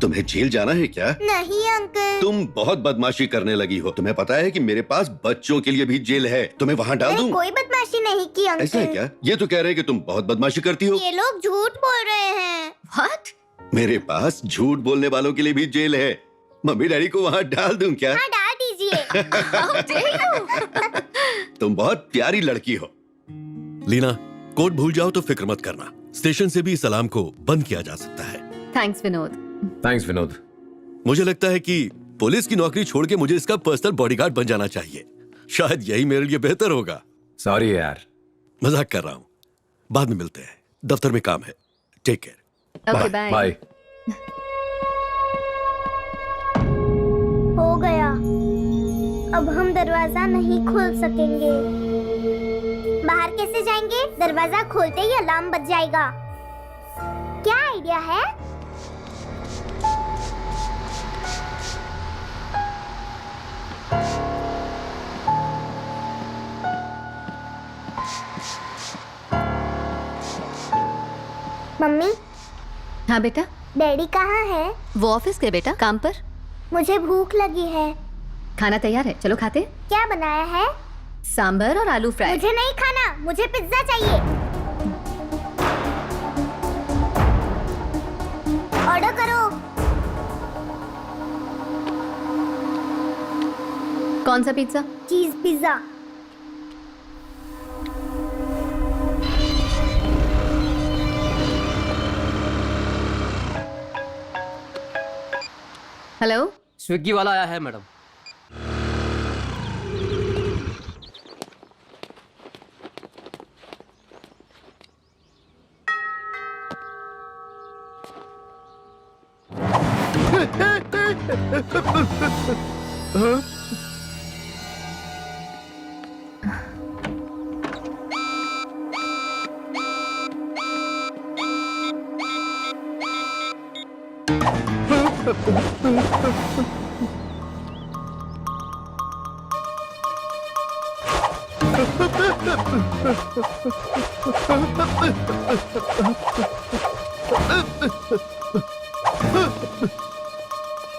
तुम्हें जेल जाना है क्या? नहीं अंकल। तुम बहुत बदमाशी करने लगी हो। तुम्हें पता है कि मेरे पास बच्चों के लिए भी जेल है। तुम्हें वहाँ डाल दूं? कोई बदमाशी नहीं की अंकल। ऐसा है क्या? ये तो कह रहे हैं कि तुम बहुत बदमाशी करती हो। ये लोग झूठ बोल रहे हैं। What? मेरे पास झूठ बोलने वालों के लिए भी जेल है। मम्मी डैडी को वहाँ डाल दूं क्या? हाँ, डाल दीजिए। How dare you? तुम बहुत प्यारी लड़की हो। लीना, कोड भूल जाओ तो फिक्र मत करना। स्टेशन से भी इस अलार्म को बंद किया जा सकता है। थैंक्स विनोद। थैंक्स विनोद। मुझे लगता है कि पुलिस की नौकरी छोड़ के मुझे इसका पर्सनल बॉडीगार्ड बन जाना चाहिए। शायद यही मेरे लिए बेहतर होगा। सॉरी यार, मजाक कर रहा हूँ। बाद में मिलते हैं, दफ्तर में काम है। Take care. Okay bye. Bye. हो गया। अब हम दरवाजा नहीं खोल सकेंगे। बाहर कैसे जाएंगे? दरवाजा खोलते ही अलार्म बज जाएगा। क्या आइडिया है? मम्मी। हाँ बेटा। डैडी कहाँ है? वो ऑफिस गए बेटा, काम पर। मुझे भूख लगी है। खाना तैयार है, चलो खाते। क्या बनाया है? सांभर और आलू फ्राई। मुझे नहीं खाना, मुझे पिज्जा चाहिए। ऑर्डर करो। कौन सा पिज्जा? चीज पिज्जा। हेलो, स्विगी वाला आया है मैडम।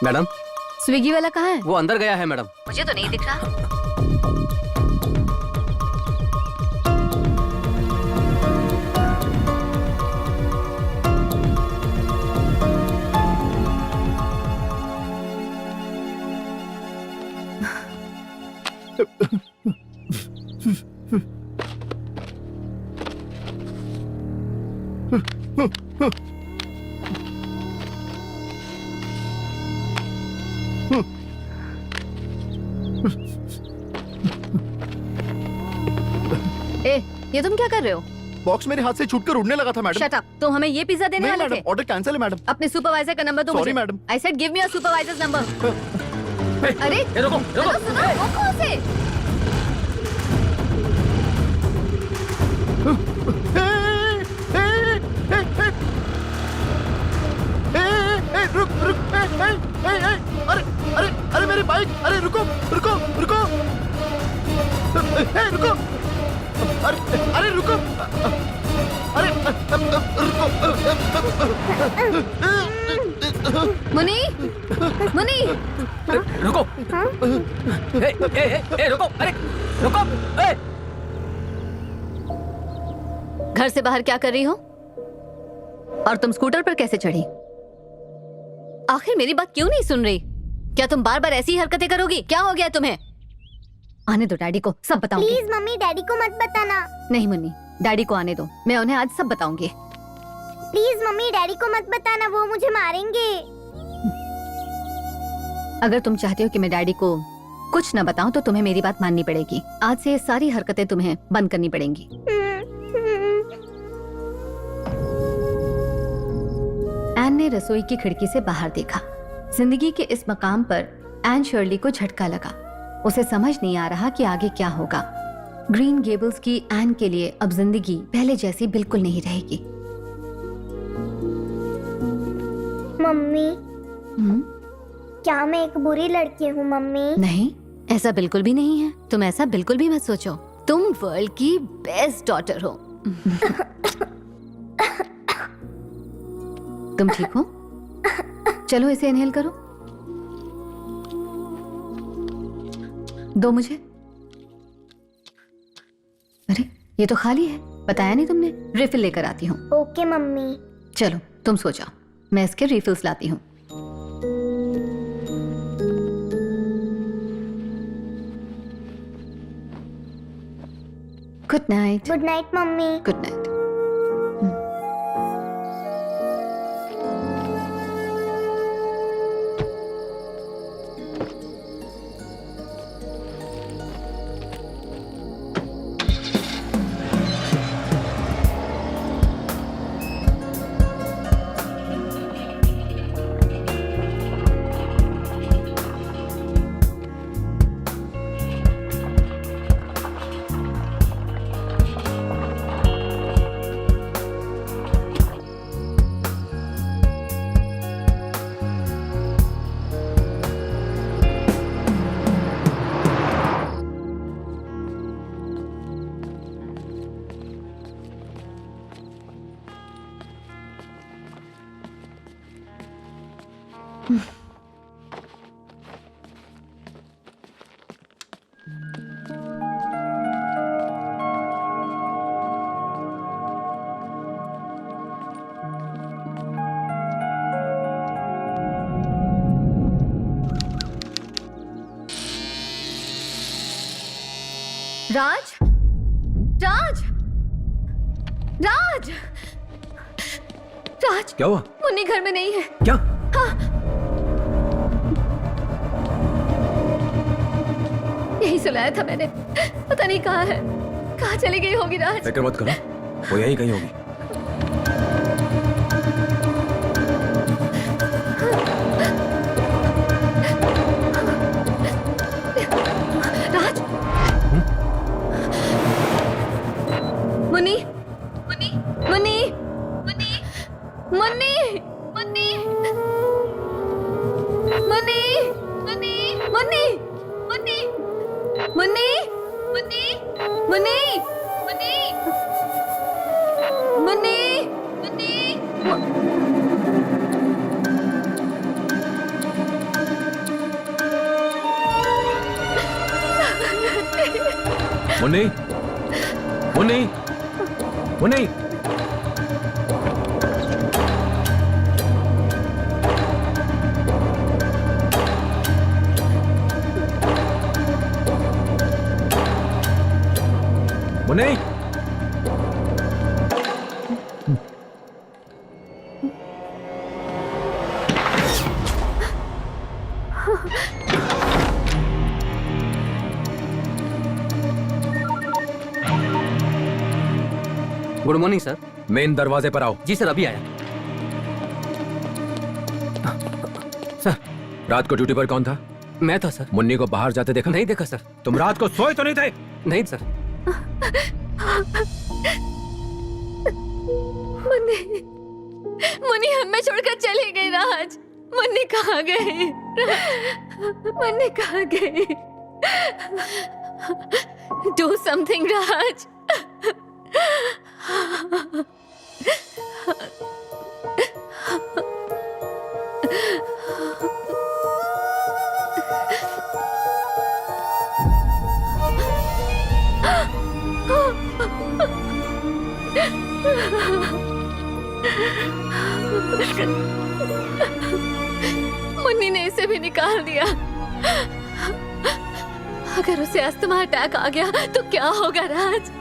मैडम स्विगी वाला कहाँ है? वो अंदर गया है मैडम। मुझे तो नहीं दिख रहा। ए, ये तुम क्या कर रहे हो? बॉक्स मेरे हाथ से छूटकर उड़ने लगा था मैडम। Shut up. तुम हमें ये पिज्जा देने वाले थे? ऑर्डर कैंसिल है मैडम। अपने सुपरवाइजर का नंबर दो मुझे। Sorry madam. I said give me your supervisors number. अरे रुको सुनो, रोको उसे। रुक रुक अरे मेरी बाइक। अरे रुको रुको रुको रुको अरे रुको अरे मुनी मुनी रुको ए रुको अरे रुको ए घर से बाहर क्या कर रही हो? और तुम स्कूटर पर कैसे चढ़ी? आखिर मेरी बात क्यों नहीं सुन रही? क्या तुम बार बार ऐसी हरकतें करोगी? क्या हो गया तुम्हें? आने दो डैडी को, सब बताऊंगी। प्लीज मम्मी डैडी को मत बताना। नहीं मुन्नी, डैडी को आने दो, मैं उन्हें आज सब बताऊंगी। प्लीज मम्मी डैडी को मत बताना, वो मुझे मारेंगे। अगर तुम चाहती हो कि मैं डैडी को कुछ न बताऊं तो तुम्हें मेरी बात माननी पड़ेगी। आज से ये सारी हरकतें तुम्हें बंद करनी पड़ेंगी। एन ने रसोई की खिड़की से बाहर देखा। जिंदगी के इस मकाम पर एन शर्ली को झटका लगा। उसे समझ नहीं आ रहा कि आगे क्या होगा। ग्रीन गेबल्स की एन के लिए अब जिंदगी पहले जैसी बिल्कुल नहीं रहेगी। मम्मी क्या मैं एक बुरी लड़की हूँ मम्मी? नहीं, ऐसा बिल्कुल भी नहीं है। तुम ऐसा बिल्कुल भी मत सोचो। तुम वर्ल्ड की बेस्ट डॉटर हो। तुम ठीक हो? चलो इसे इनहेल करो। दो मुझे। अरे ये तो खाली है, बताया नहीं तुमने। रिफिल लेकर आती हूँ। Okay mummy. चलो तुम सो जाओ, मैं इसके रिफिल्स लाती हूँ। Good night. Good night mummy. Good night. Raj, Raj, Raj, Raj. क्या हुआ? मुन्नी घर में नहीं है। क्या? हाँ। यही सुनाया था मैंने, पता नहीं कहाँ है। कहाँ चली गई होगी राज? फिक्र मत करो, वो यहीं कहीं होगी। Munni Munni Munni Munni Munni Munni Munni Munni Munni Munni Munni Munni Munni Munni Munni Munni Munni Munni Munni good morning sir. Main दरवाजे पर आओ। जी सर, अभी आया। सर, रात को ड्यूटी पर कौन था? मैं था सर। मुन्नी को बाहर जाते देखा? नहीं देखा सर। तुम रात को सोए तो नहीं थे? नहीं सर। मुन्नी मुन्नी हमें छोड़कर चली गई राज। मुन्नी कहाँ गई? मुन्नी कहाँ गई? डू समथिंग राज। मुन्नी ने इसे भी निकाल दिया। अगर उसे अस्थमा अटैक आ गया तो क्या होगा राज?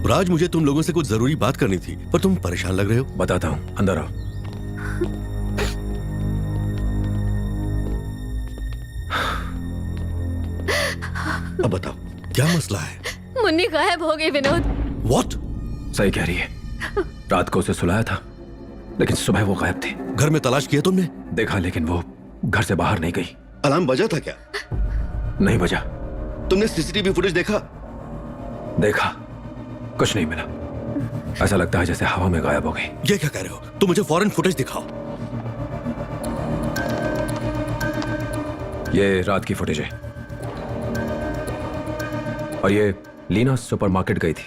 राज, मुझे तुम लोगों से कुछ जरूरी बात करनी थी, पर तुम परेशान लग रहे हो। बताता हूं, अंदर आओ। अब बताओ, क्या मसला है? मुन्नी गायब हो गई विनोद। What? सही कह रही है। रात को उसे सुलाया था, लेकिन सुबह वो गायब थी। घर में तलाश किया तुमने? देखा, लेकिन वो घर से बाहर नहीं गई। अलार्म बजा था क्या? नहीं बजा। तुमने सीसीटीवी फुटेज देखा? देखा, कुछ नहीं मिला। ऐसा लगता है जैसे हवा में गायब हो गई। ये क्या कह रहे हो? तुम मुझे फौरन फुटेज दिखाओ। ये रात की फुटेज है, और ये लीना सुपरमार्केट गई थी।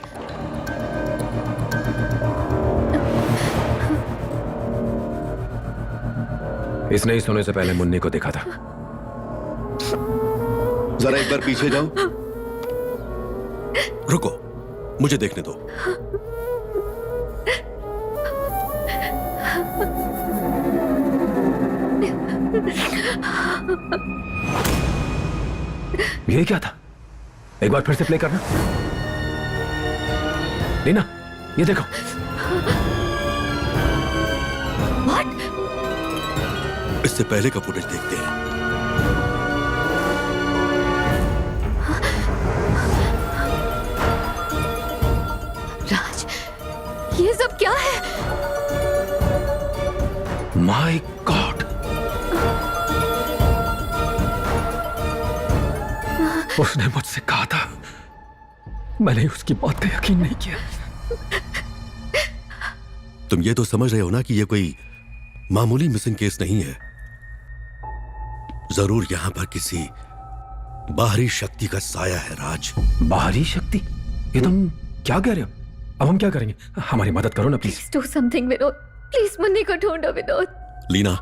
इसने ही सोने से पहले मुन्नी को देखा था। जरा एक बार पीछे जाओ। रुको, मुझे देखने दो। ये क्या था? एक बार फिर से प्ले करना। लीना, ये देखो। What? इससे पहले का फुटेज देखते हैं। राज, ये सब क्या है? माय गॉड, उसने मुझसे कहा था, मैंने उसकी बात का यकीन नहीं किया। तुम ये तो समझ रहे हो ना कि ये कोई मामूली मिसिंग केस नहीं है। जरूर यहां पर किसी बाहरी शक्ति का साया है राज। बाहरी शक्ति? ये तुम क्या कह रहे हो? अब हम क्या करेंगे? हमारी मदद करो ना please. Do something Vinod, please Munni को ढूंढो विनोद। लीना,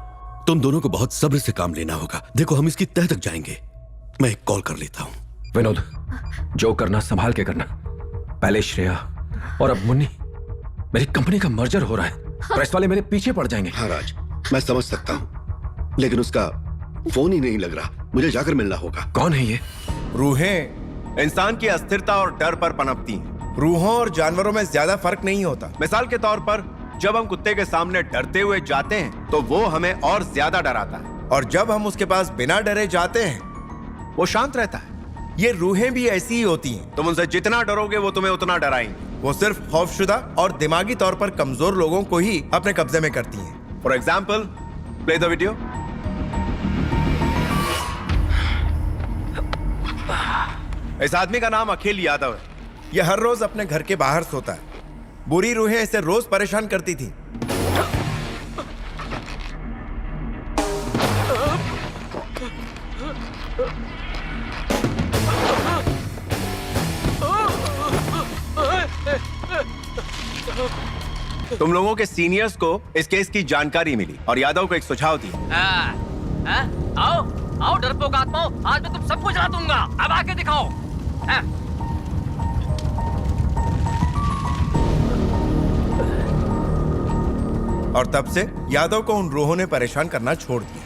तुम दोनों को बहुत सब्र से काम लेना होगा। देखो, हम इसकी तह तक जाएंगे। मैं एक कॉल कर लेता हूं। विनोद, जो करना संभाल के करना। पहले श्रेया और अब मुन्नी, मेरी कंपनी का मर्जर हो रहा है। प्रेस वाले मेरे पीछे पड़ जाएंगे। हाँ राज, मैं समझ सकता हूँ, लेकिन उसका फोन ही नहीं लग रहा। मुझे जाकर मिलना होगा। कौन है ये? रूहें इंसान की अस्थिरता और डर पर पनपती हैं। रूहों और जानवरों में ज्यादा फर्क नहीं होता। मिसाल के तौर पर जब हम कुत्ते के सामने डरते हुए जाते हैं तो वो हमें और ज्यादा डराता है, और जब हम उसके पास बिना डरे जाते हैं वो शांत रहता है। ये रूहें भी ऐसी ही होती हैं। तुम उनसे जितना डरोगे वो तुम्हें उतना डराएंगी। वो सिर्फ खौफशुदा और दिमागी तौर पर कमजोर लोगों को ही अपने कब्जे में करती हैं। For example, play the video. इस आदमी का नाम अखिल यादव है। यह हर रोज अपने घर के बाहर सोता है। बुरी रूहें इसे रोज परेशान करती थी। तुम लोगों के सीनियर्स को इस केस की जानकारी मिली और यादव को एक सुझाव दिया। आओ आओ डरपोक आत्माओं, आज मैं तुम सबको जला दूंगा। अब आके दिखाओ। और तब से यादव को उन रूहों ने परेशान करना छोड़ दिया।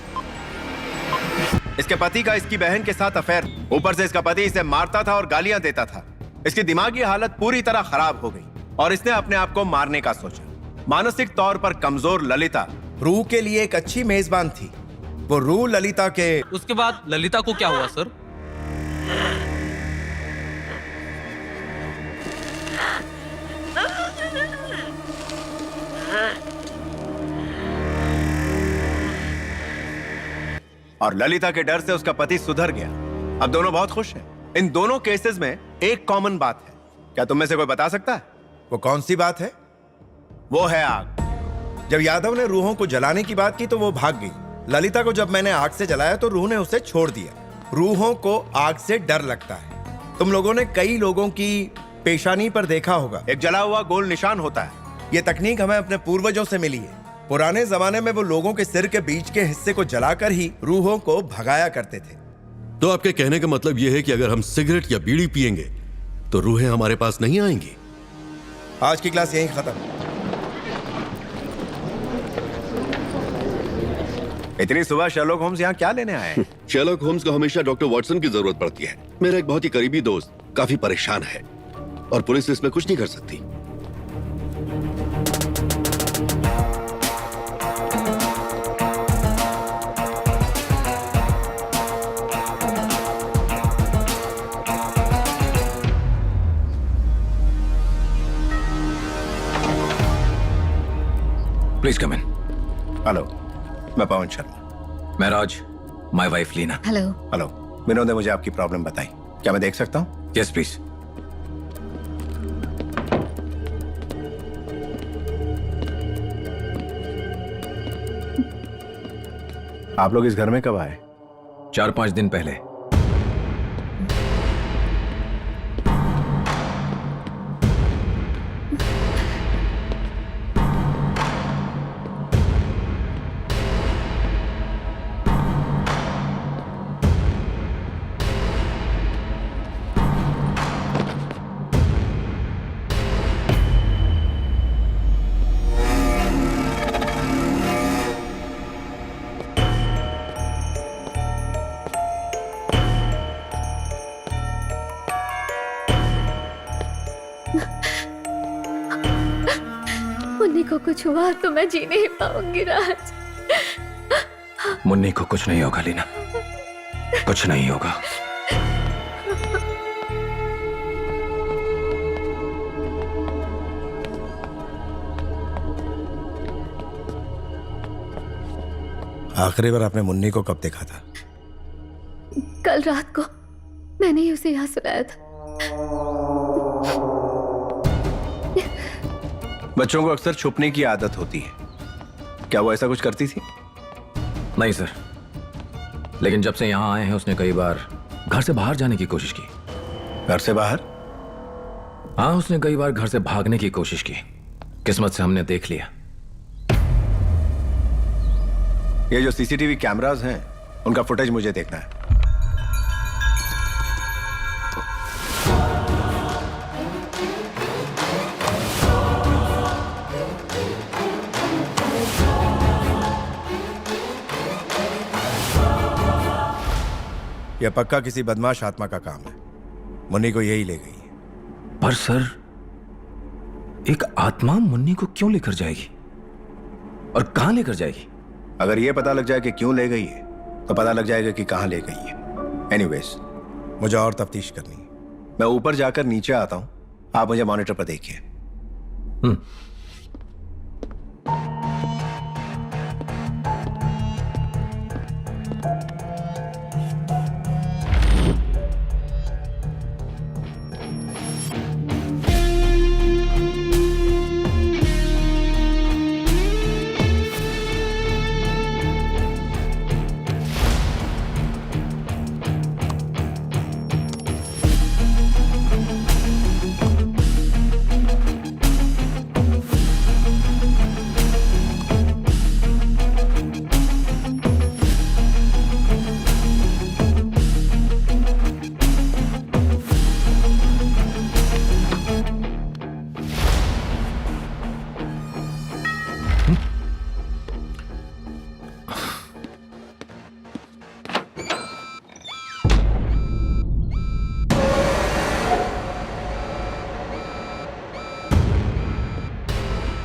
इसके पति का इसकी बहन के साथ अफेयर, ऊपर से इसका पति इसे मारता था और गालियां देता था। इसकी दिमागी हालत पूरी तरह खराब हो गई और इसने अपने आप को मारने का सोचा। मानसिक तौर पर कमजोर ललिता रूह के लिए एक अच्छी मेजबान थी। वो रूह ललिता के उसके बाद ललिता को क्या हुआ सर? और ललिता के डर से उसका पति सुधर गया। अब दोनों बहुत खुश हैं। इन दोनों केसेस में एक कॉमन बात है। क्या तुम में से कोई बता सकता है वो कौन सी बात है? वो है आग। जब यादव ने रूहों को जलाने की बात की तो वो भाग गई। ललिता को जब मैंने आग से जलाया तो रूह ने उसे छोड़ दिया। रूहों को आग से डर लगता है। तुम लोगों ने कई लोगों की पेशानी पर देखा होगा, एक जला हुआ गोल निशान होता है। ये तकनीक हमें अपने पूर्वजों से मिली है। पुराने जमाने में वो लोगों के सिर के बीच के हिस्से को जलाकर ही रूहों को भगाया करते थे। तो आपके कहने का मतलब यह है कि अगर हम सिगरेट या बीड़ी पिएंगे तो रूहें हमारे पास नहीं आएंगी? आज की क्लास यहीं खत्म। इतनी सुबह शर्लॉक होम्स यहाँ क्या लेने आए हैं? शर्लॉक होम्स को हमेशा डॉक्टर वॉटसन की जरूरत पड़ती है। मेरा एक बहुत ही करीबी दोस्त काफी परेशान है और पुलिस इसमें कुछ नहीं कर सकती। Please come in. हेलो, मैं पवन शर्मा। मैं Raj, my wife Leena. Hello. Hello, Vinod ने मुझे आपकी प्रॉब्लम बताई। क्या मैं देख सकता हूँ? Yes please. आप लोग इस घर में कब आए? 4-5 दिन पहले। मुन्नी को कुछ हुआ तो मैं जी नहीं पाऊंगी राज। मुन्नी को कुछ नहीं होगा लीना, कुछ नहीं होगा। आखिरी बार आपने मुन्नी को कब देखा था? कल रात को मैंने ही उसे यहाँ सुलाया था। बच्चों को अक्सर छुपने की आदत होती है। क्या वो ऐसा कुछ करती थी? नहीं सर, लेकिन जब से यहां आए हैं उसने कई बार घर से बाहर जाने की कोशिश की। घर से बाहर? हाँ, उसने कई बार घर से भागने की कोशिश की। किस्मत से हमने देख लिया। ये जो सीसीटीवी कैमरास हैं उनका फुटेज मुझे देखना है। यह पक्का किसी बदमाश आत्मा का काम है। मुन्नी को यही ले गई है। पर सर, एक आत्मा मुन्नी को क्यों लेकर जाएगी और कहां लेकर जाएगी? अगर यह पता लग जाए कि क्यों ले गई है तो पता लग जाएगा कि कहां ले गई है। एनीवेज, मुझे और तफ्तीश करनी है। मैं ऊपर जाकर नीचे आता हूं, आप मुझे मॉनिटर पर देखिए।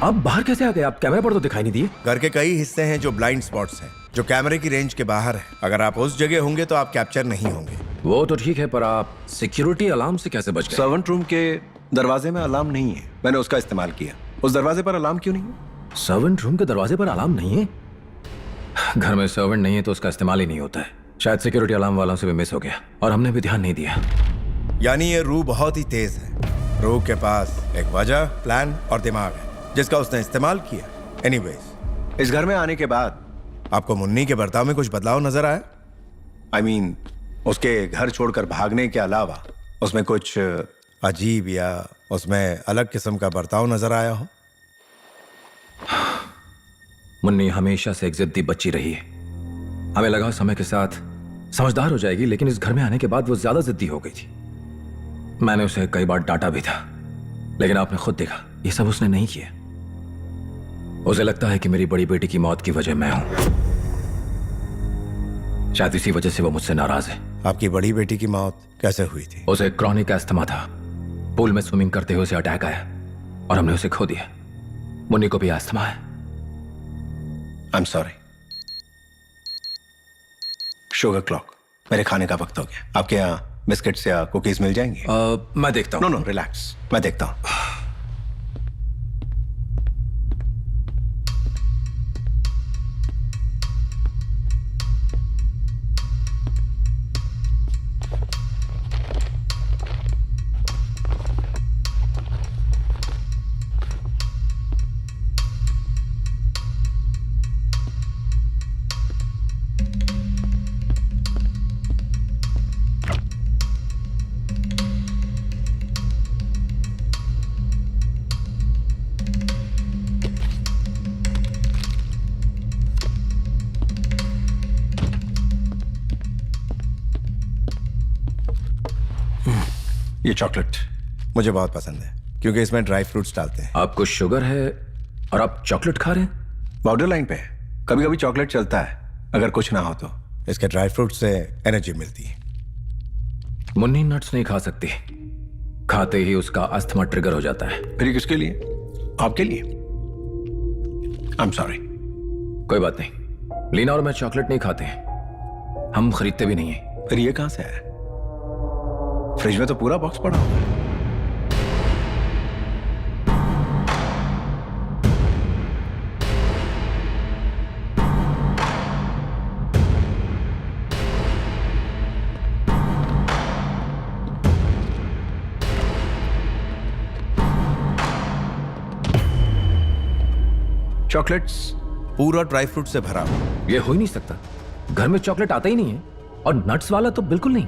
आप बाहर कैसे आ गए? आप कैमरे पर तो दिखाई नहीं दिए। घर के कई हिस्से हैं जो ब्लाइंड स्पॉट्स हैं, जो कैमरे की रेंज के बाहर है। अगर आप उस जगह होंगे तो आप कैप्चर नहीं होंगे। वो तो ठीक है, पर आप सिक्योरिटी अलार्म से कैसे बच गए? सर्वेंट रूम के दरवाजे में अलार्म नहीं है, मैंने उसका इस्तेमाल किया। उस दरवाजे पर अलार्म क्यों नहीं है? सर्वेंट रूम के दरवाजे पर अलार्म नहीं है? घर में सर्वेंट नहीं है तो उसका इस्तेमाल ही नहीं होता है। शायद सिक्योरिटी अलार्म वालों से भी मिस हो गया और हमने भी ध्यान नहीं दिया। यानी ये रूह बहुत ही तेज है। रूह के पास एक वजह, प्लान और दिमाग है जिसका उसने इस्तेमाल किया। एनीवेज, इस घर में आने के बाद आपको मुन्नी के बर्ताव में कुछ बदलाव नजर आया? I mean, उसके घर छोड़कर भागने के अलावा उसमें कुछ अजीब या उसमें अलग किस्म का बर्ताव नजर आया हो? मुन्नी हमेशा से एक जिद्दी बच्ची रही है। हमें लगा समय के साथ समझदार हो जाएगी, लेकिन इस घर में आने के बाद वो ज्यादा जिद्दी हो गई थी। मैंने उसे कई बार डांटा भी था, लेकिन आपने खुद देखा ये सब उसने नहीं किया। उसे लगता है कि मेरी बड़ी बेटी की मौत की वजह मैं हूं। शायद इसी वजह से वो मुझसे नाराज है। आपकी बड़ी बेटी की मौत कैसे हुई थी? उसे क्रॉनिक अस्थमा था। पूल में स्विमिंग करते हुए उसे अटैक आया और हमने उसे खो दिया। मुन्नी को भी अस्थमा है। आई एम सॉरी। शुगर क्लॉक, मेरे खाने का वक्त हो गया। आपके यहाँ बिस्किट्स या कुकीज मिल जाएंगे? मैं देखता हूँ। नो, रिलैक्स, मैं देखता हूँ। ये चॉकलेट मुझे बहुत पसंद है क्योंकि इसमें ड्राई फ्रूट्स डालते हैं। आपको शुगर है और आप चॉकलेट खा रहे हैं? बॉर्डर लाइन पे है। कभी कभी चॉकलेट चलता है, अगर कुछ ना हो तो। इसके ड्राई फ्रूट से एनर्जी मिलती है। मुन्नी नट्स नहीं खा सकती, खाते ही उसका अस्थमा ट्रिगर हो जाता है। फिर किसके लिए? आपके लिए। आई एम सॉरी। कोई बात नहीं। लीना और मैं चॉकलेट नहीं खाते हैं, हम खरीदते भी नहीं है। फिर ये कहां से आया? फ्रिज में तो पूरा बॉक्स पड़ा हुआ है। चॉकलेट्स पूरा ड्राई फ्रूट से भरा हुआ। ये हो ही नहीं सकता, घर में चॉकलेट आता ही नहीं है और नट्स वाला तो बिल्कुल नहीं।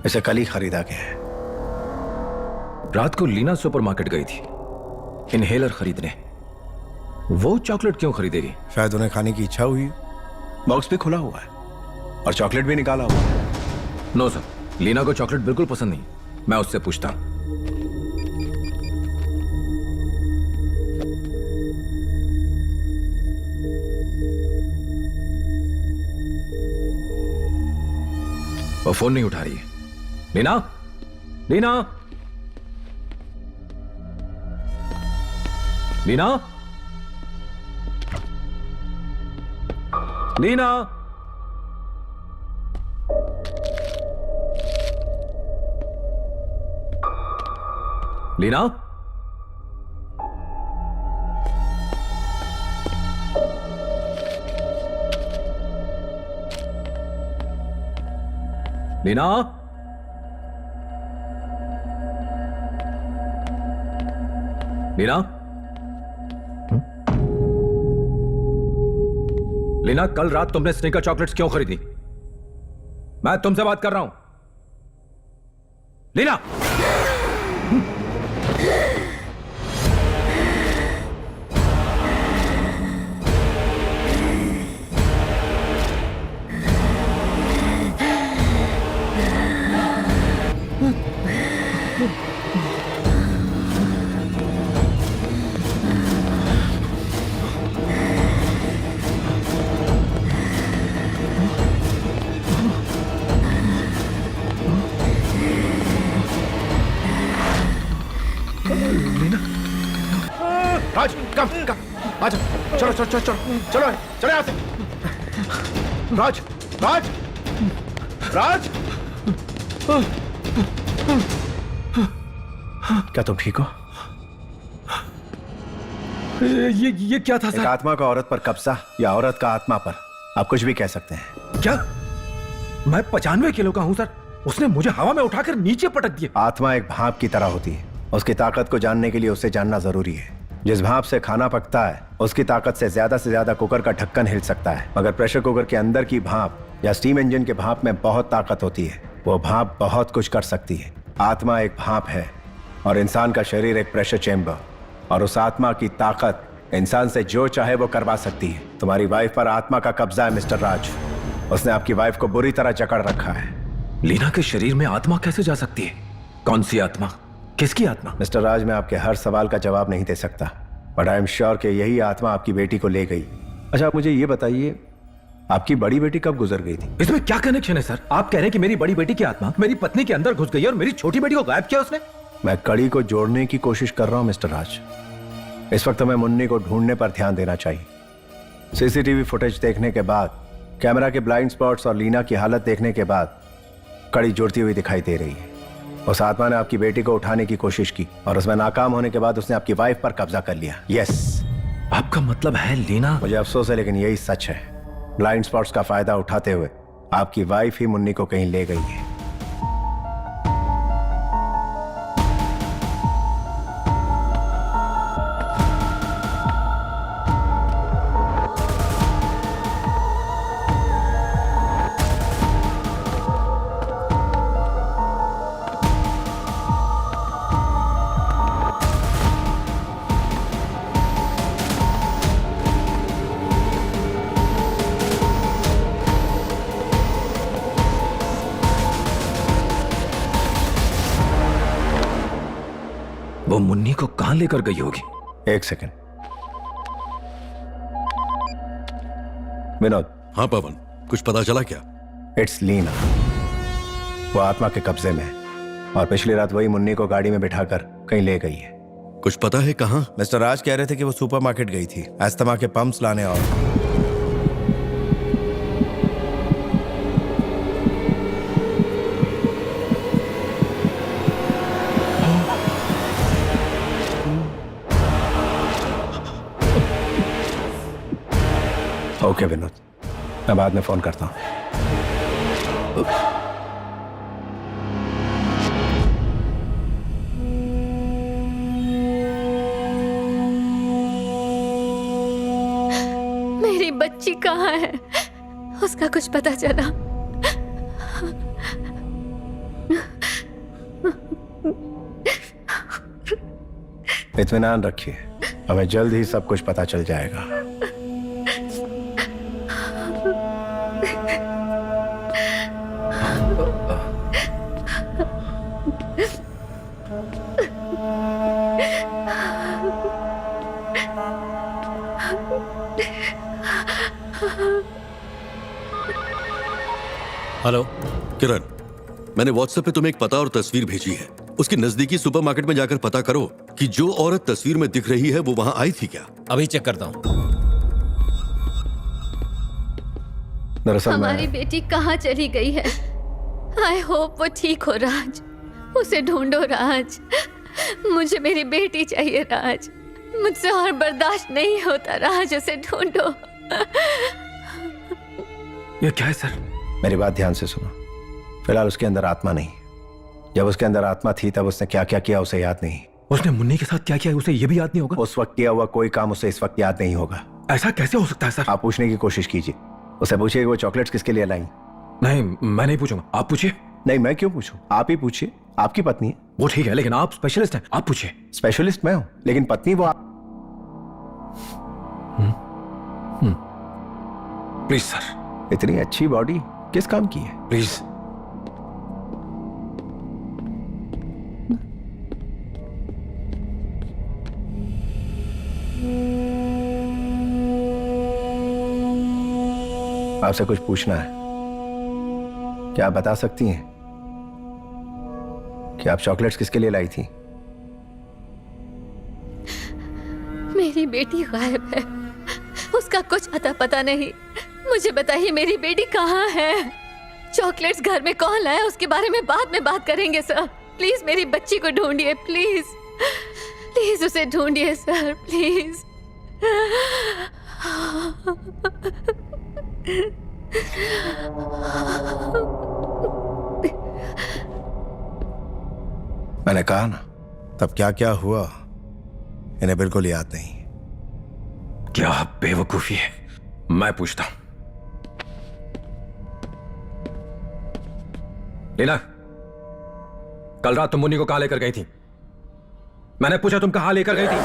इसे कल ही खरीदा गया है। रात को लीना सुपरमार्केट गई थी इनहेलर खरीदने। वो चॉकलेट क्यों खरीदेगी? शायद उन्हें खाने की इच्छा हुई। बॉक्स भी खुला हुआ है और चॉकलेट भी निकाला हुआ है। नो सर, लीना को चॉकलेट बिल्कुल पसंद नहीं। मैं उससे पूछता हूं। वो फोन नहीं उठा रही है। लीना, लीना, लीना, लीना। लीना, लीना, लीना, लीना, कल रात तुमने स्निकर चॉकलेट्स क्यों खरीदी? मैं तुमसे बात कर रहा हूं। लीना, राज, कम, आजा, चलो चलो चलो चलो चलो चलो यहाँ से। राज, राज, राज, क्या तुम ठीक हो? ये क्या था सर? एक आत्मा का औरत पर कब्जा या औरत का आत्मा पर, आप कुछ भी कह सकते हैं। क्या? मैं 95 किलो का हूं सर। उसने मुझे हवा में उठाकर नीचे पटक दिया। आत्मा एक भाप की तरह होती है। उसकी ताकत को जानने के लिए उसे जानना जरूरी है। जिस भाप से खाना पकता है उसकी ताकत से ज्यादा कुकर का ढक्कन हिल सकता है, मगर प्रेशर कुकर के अंदर की भाप या स्टीम इंजन के भाप में बहुत ताकत होती है। वो भाप बहुत कुछ कर सकती है। आत्मा एक भाप है और इंसान का शरीर एक प्रेशर चेंबर, और उस आत्मा की ताकत इंसान से जो चाहे वो करवा सकती है। तुम्हारी वाइफ पर आत्मा का कब्जा है मिस्टर राज। उसने आपकी वाइफ को बुरी तरह जकड़ रखा है। लीना के शरीर में आत्मा कैसे जा सकती है? कौन सी आत्मा? किसकी आत्मा? मिस्टर राज, मैं आपके हर सवाल का जवाब नहीं दे सकता, बट आई एम श्योर कि यही आत्मा आपकी बेटी को ले गई। अच्छा, आप मुझे ये बताइए, आपकी बड़ी बेटी कब गुजर गई थी? इसमें क्या कनेक्शन है सर? आप कह रहे हैं कि मेरी बड़ी बेटी की आत्मा मेरी पत्नी के अंदर घुस गई और मेरी छोटी बेटी को गायब किया उसने? मैं कड़ी को जोड़ने की कोशिश कर रहा हूं मिस्टर राज। इस वक्त हमें मुन्नी को ढूंढने पर ध्यान देना चाहिए। सीसीटीवी फुटेज देखने के बाद, कैमरा के ब्लाइंड स्पॉट्स और लीना की हालत देखने के बाद कड़ी जुड़ती हुई दिखाई दे रही है। उस आत्मा ने आपकी बेटी को उठाने की कोशिश की और उसमें नाकाम होने के बाद उसने आपकी वाइफ पर कब्जा कर लिया। यस, आपका मतलब है लीना? मुझे अफसोस है लेकिन यही सच है। ब्लाइंड स्पॉट्स का फायदा उठाते हुए आपकी वाइफ ही मुन्नी को कहीं ले गई है। वो मुन्नी को कहां लेकर गई होगी? एक सेकंड। विनोद। हाँ पवन, कुछ पता चला क्या? इट्स लीना। वो आत्मा के कब्जे में है और पिछली रात वही मुन्नी को गाड़ी में बिठाकर कहीं ले गई है। कुछ पता है कहाँ? मिस्टर राज कह रहे थे कि वो सुपरमार्केट गई थी अस्थमा के पंप्स लाने। और ओके विनोद, मैं बाद में फोन करता हूं। मेरी बच्ची कहाँ है? उसका कुछ पता चला? इत्मीनान रखिए, हमें जल्द ही सब कुछ पता चल जाएगा। हेलो किरण, मैंने व्हाट्सएप पे तुम्हें एक पता और तस्वीर भेजी है। उसकी नजदीकी सुपरमार्केट में जाकर पता करो कि जो औरत तस्वीर में दिख रही है वो वहां आई थी क्या। अभी चेक करता हूँ। दरअसल हमारी बेटी कहाँ चली गई है? आई होप वो ठीक हो राज। उसे ढूंढो राज। मुझे मेरी बेटी चाहिए राज। मुझसे और बर्दाश्त नहीं होता राज, उसे ढूंढो। ये क्या है सर? मेरी बात ध्यान से सुनो। फिलहाल उसके अंदर आत्मा नहीं। जब उसके अंदर आत्मा थी तब उसने क्या क्या किया उसे याद नहीं। उसने मुन्नी के साथ क्या किया उसे ये भी याद नहीं होगा? उस वक्त किया हुआ कोई काम उसे इस वक्त याद नहीं होगा। ऐसा कैसे हो सकता है सर? आप पूछने की कोशिश कीजिए। उसे पूछिए कि वो चॉकलेट्स किसके लिए लाई। नहीं, मैं नहीं पूछूंगा, आप पूछिए। नहीं, मैं क्यों पूछूं? आप ही पूछिए, आपकी पत्नी है। वो ठीक है, लेकिन आप स्पेशलिस्ट हैं, आप पूछिए। स्पेशलिस्ट मैं हूं, लेकिन पत्नी वो प्लीज सर। इतनी अच्छी बॉडी किस काम की है? प्लीज। आपसे कुछ पूछना है। क्या आप बता सकती हैं कि आप चॉकलेट्स किसके लिए लाई थी? मेरी बेटी गायब है, उसका कुछ अता पता नहीं। मुझे बताइए मेरी बेटी कहाँ है? चॉकलेट्स घर में कौन लाया उसके बारे में बाद में बात करेंगे सर। प्लीज मेरी बच्ची को ढूंढिए, प्लीज प्लीज उसे ढूंढिए सर, प्लीज। मैंने कहा ना, तब क्या क्या हुआ इन्हें बिल्कुल याद नहीं। क्या बेवकूफी है। मैं पूछता हूं, लीना, कल रात तुम मुन्नी को कहां लेकर गई थी? मैंने पूछा तुम कहां लेकर गई थी?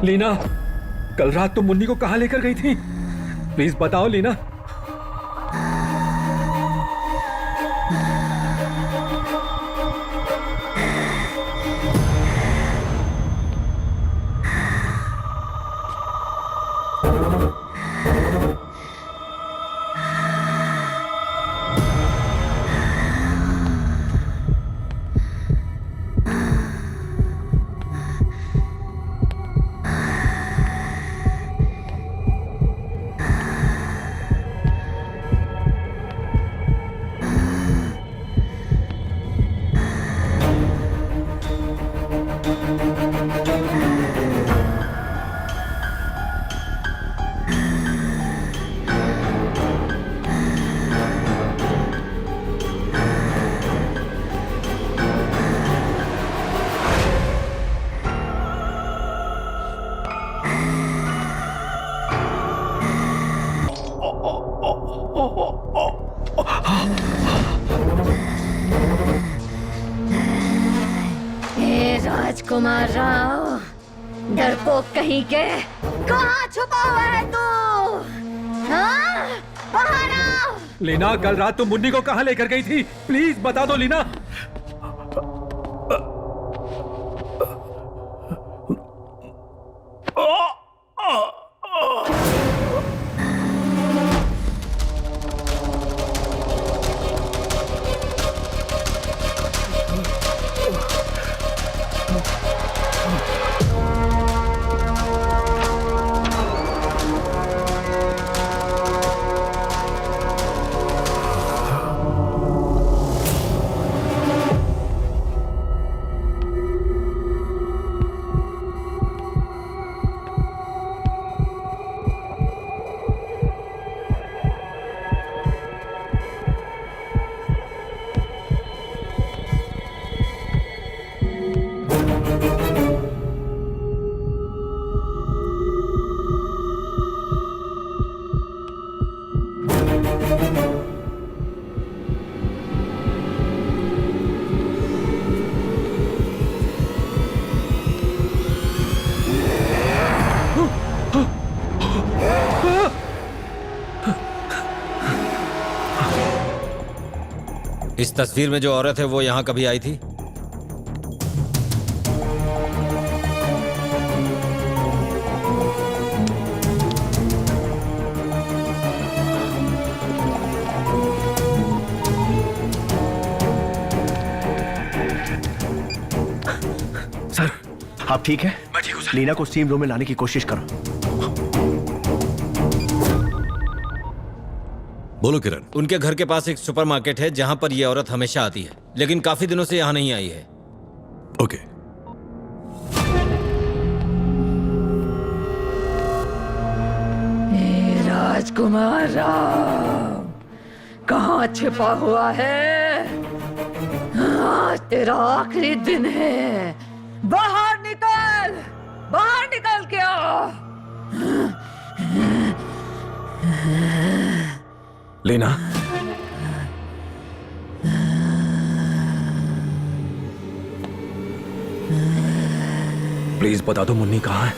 लीना, कल रात तुम मुन्नी को कहां लेकर गई थी? प्लीज बताओ लीना। राजकुमार राव, डरपोक कहीं के, कहाँ छुपा हुआ है तू? हाँ? बाहर आओ। लीना, कल रात तुम मुन्नी को कहां लेकर गई थी? प्लीज बता दो लीना। इस तस्वीर में जो औरत है वो यहाँ कभी आई थी? सर आप ठीक है? मैं ठीक हूँ सर। लीना को स्टीम रूम में लाने की कोशिश करो। बोलो किरण। उनके घर के पास एक सुपरमार्केट है जहां पर यह औरत हमेशा आती है, लेकिन काफी दिनों से यहाँ नहीं आई है। ओके। राजकुमार राव कहाँ छिपा हुआ है? आज तेरा आखिरी दिन है। बाहर निकल के आ। लीना, प्लीज बता दो मुन्नी कहाँ है?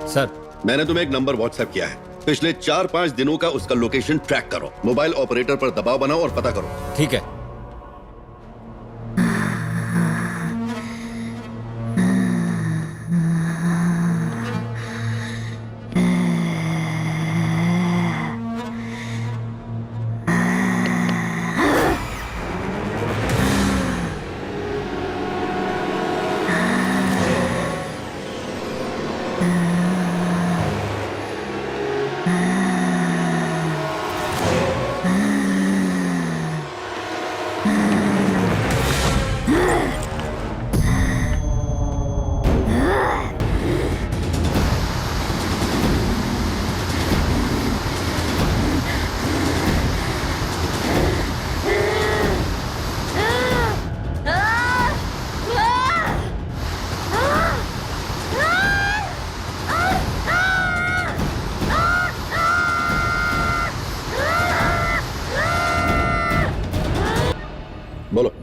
सर, मैंने तुम्हें एक नंबर व्हाट्सएप किया है। पिछले 4-5 दिनों का उसका लोकेशन ट्रैक करो। मोबाइल ऑपरेटर पर दबाव बनाओ और पता करो। ठीक है।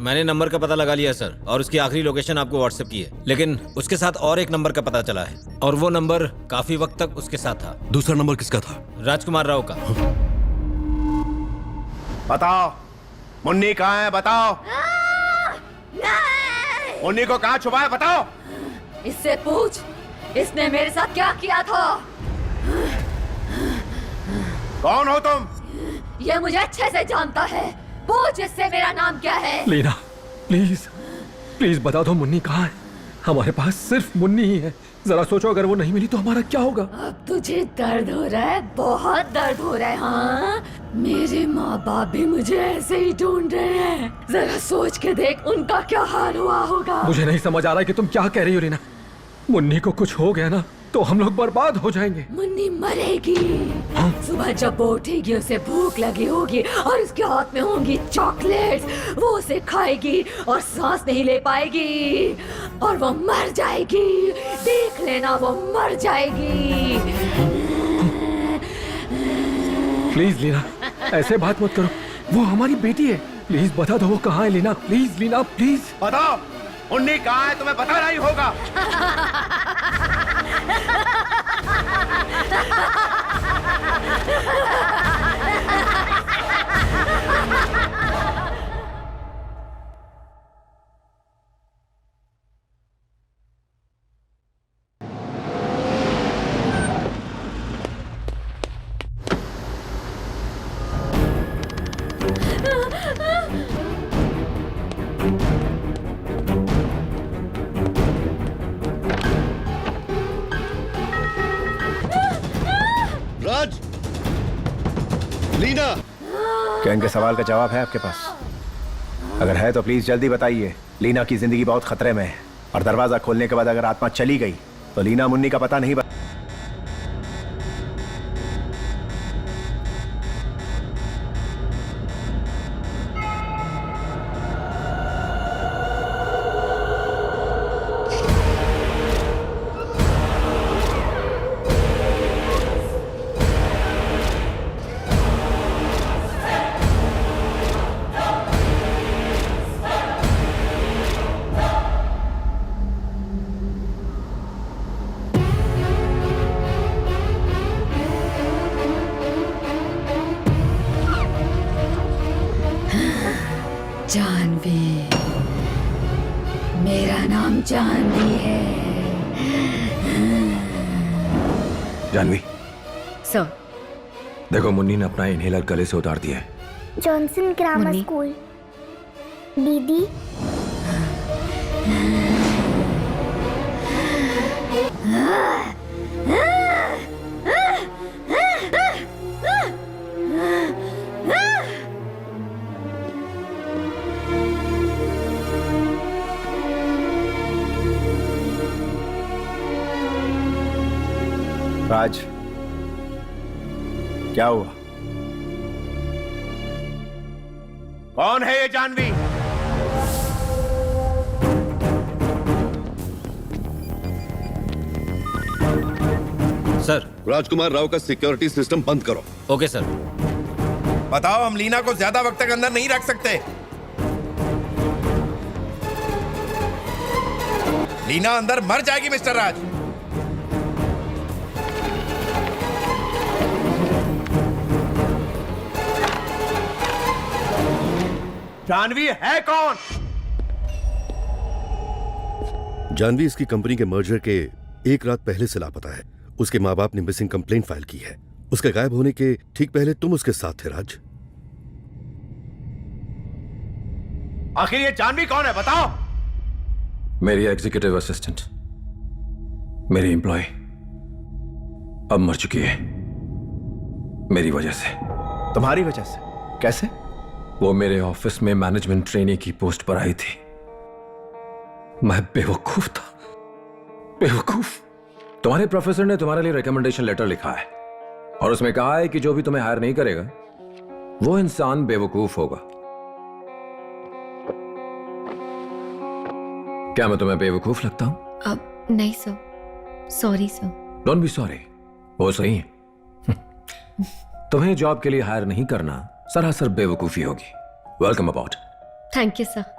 मैंने नंबर का पता लगा लिया सर, और उसकी आखिरी लोकेशन आपको व्हाट्सएप की है, लेकिन उसके साथ और एक नंबर का पता चला है, और वो नंबर काफी वक्त तक उसके साथ था। दूसरा नंबर किसका था? राजकुमार राव का। बताओ मुन्नी कहाँ है? बताओ मुन्नी को कहाँ छुपा है? बताओ। इससे पूछ, इसने मेरे साथ क्या किया था? कौन हो तुम? ये मुझे अच्छे से जानता है। पूछ इससे मेरा नाम क्या है। लीना प्लीज प्लीज बता दो मुन्नी कहाँ है? हमारे पास सिर्फ मुन्नी ही है। जरा सोचो अगर वो नहीं मिली तो हमारा क्या होगा? अब तुझे दर्द हो रहा है, बहुत दर्द हो रहा है। हाँ, मेरे माँ बाप भी मुझे ऐसे ही ढूंढ रहे हैं। जरा सोच के देख उनका क्या हाल हुआ होगा। मुझे नहीं समझ आ रहा है कि तुम क्या कह रही हो लीना। मुन्नी को कुछ हो गया ना तो हम लोग बर्बाद हो जाएंगे। मुन्नी मरेगी। सुबह जब वो उठेगी उसे भूख लगी होगी और उसके हाथ में होंगी चॉकलेट्स। वो उसे खाएगी और सांस नहीं ले पाएगी और वो मर जाएगी। देख लेना, वो मर जाएगी। प्लीज लीना ऐसे बात मत करो, वो हमारी बेटी है। प्लीज बता दो वो कहाँ है लीना। प्लीज लीना प्लीज बताओ मुन्नी कहाँ है? तुम्हें पता नहीं होगा। राज, लीना, क्या इनके सवाल का जवाब है आपके पास? अगर है तो प्लीज जल्दी बताइए। लीना की जिंदगी बहुत खतरे में है और दरवाजा खोलने के बाद अगर आत्मा चली गई तो लीना मुन्नी का पता नहीं जानवी, सर। देखो मुन्नी ने अपना इनहेलर गले से उतार दिया है। Johnson grammar school. दीदी राज, क्या हुआ? कौन है ये जानवी? सर, राजकुमार राव का सिक्योरिटी सिस्टम बंद करो। Okay sir. बताओ, हम लीना को ज्यादा वक्त तक अंदर नहीं रख सकते। लीना अंदर मर जाएगी मिस्टर राज। जानवी है कौन? जानवी इसकी कंपनी के मर्जर के एक रात पहले से लापता है। उसके माँ बाप ने मिसिंग कंप्लेंट फाइल की है। उसके गायब होने के ठीक पहले तुम उसके साथ थे राज। आखिर ये जानवी कौन है, बताओ। मेरी एग्जीक्यूटिव असिस्टेंट, मेरी एम्प्लॉय अब मर चुकी है मेरी वजह से। तुम्हारी वजह से? कैसे? वो मेरे ऑफिस में मैनेजमेंट ट्रेनी की पोस्ट पर आई थी। मैं बेवकूफ था, बेवकूफ। तुम्हारे प्रोफेसर ने तुम्हारे लिए रिकमेंडेशन लेटर लिखा है और उसमें कहा है कि जो भी तुम्हें हायर नहीं करेगा वो इंसान बेवकूफ होगा। क्या मैं तुम्हें बेवकूफ लगता हूं? अब नहीं sir, sorry sir. Don't be sorry, वो सही है। तुम्हें जॉब के लिए हायर नहीं करना सरासर बेवकूफी होगी। Welcome about. Thank you sir.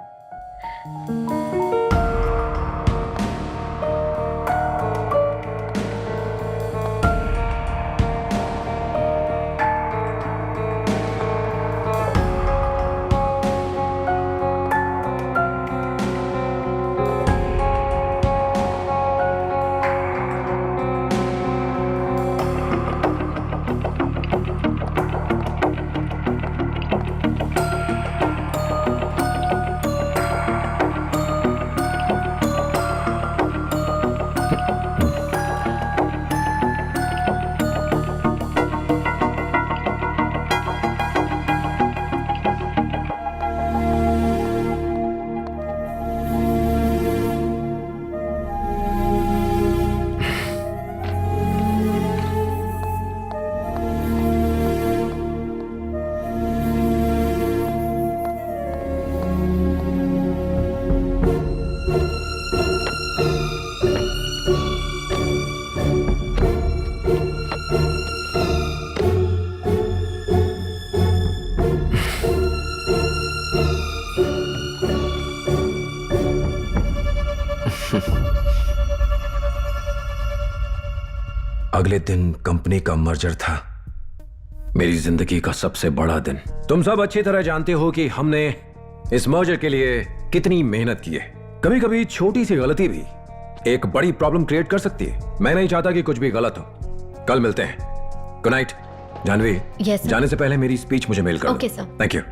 अगले दिन कंपनी का मर्जर था, मेरी जिंदगी का सबसे बड़ा दिन। तुम सब अच्छी तरह जानते हो कि हमने इस मर्जर के लिए कितनी मेहनत की है। कभी कभी छोटी सी गलती भी एक बड़ी प्रॉब्लम क्रिएट कर सकती है। मैं नहीं चाहता कि कुछ भी गलत हो। कल मिलते हैं। Good night Janvi. Yes, जाने से पहले मेरी स्पीच मुझे मेल कर दो। Okay, sir. Thank you.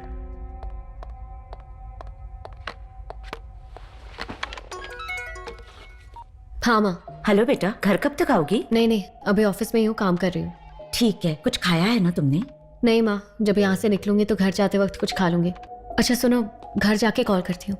हाँ माँ। हेलो बेटा, घर कब तक आओगी? नहीं, अभी ऑफिस में ही हूँ, काम कर रही हूँ। ठीक है, कुछ खाया है ना तुमने? नहीं माँ, जब यहाँ से निकलूंगी तो घर जाते वक्त कुछ खा लूंगी। अच्छा सुनो, घर जाके कॉल करती हूँ।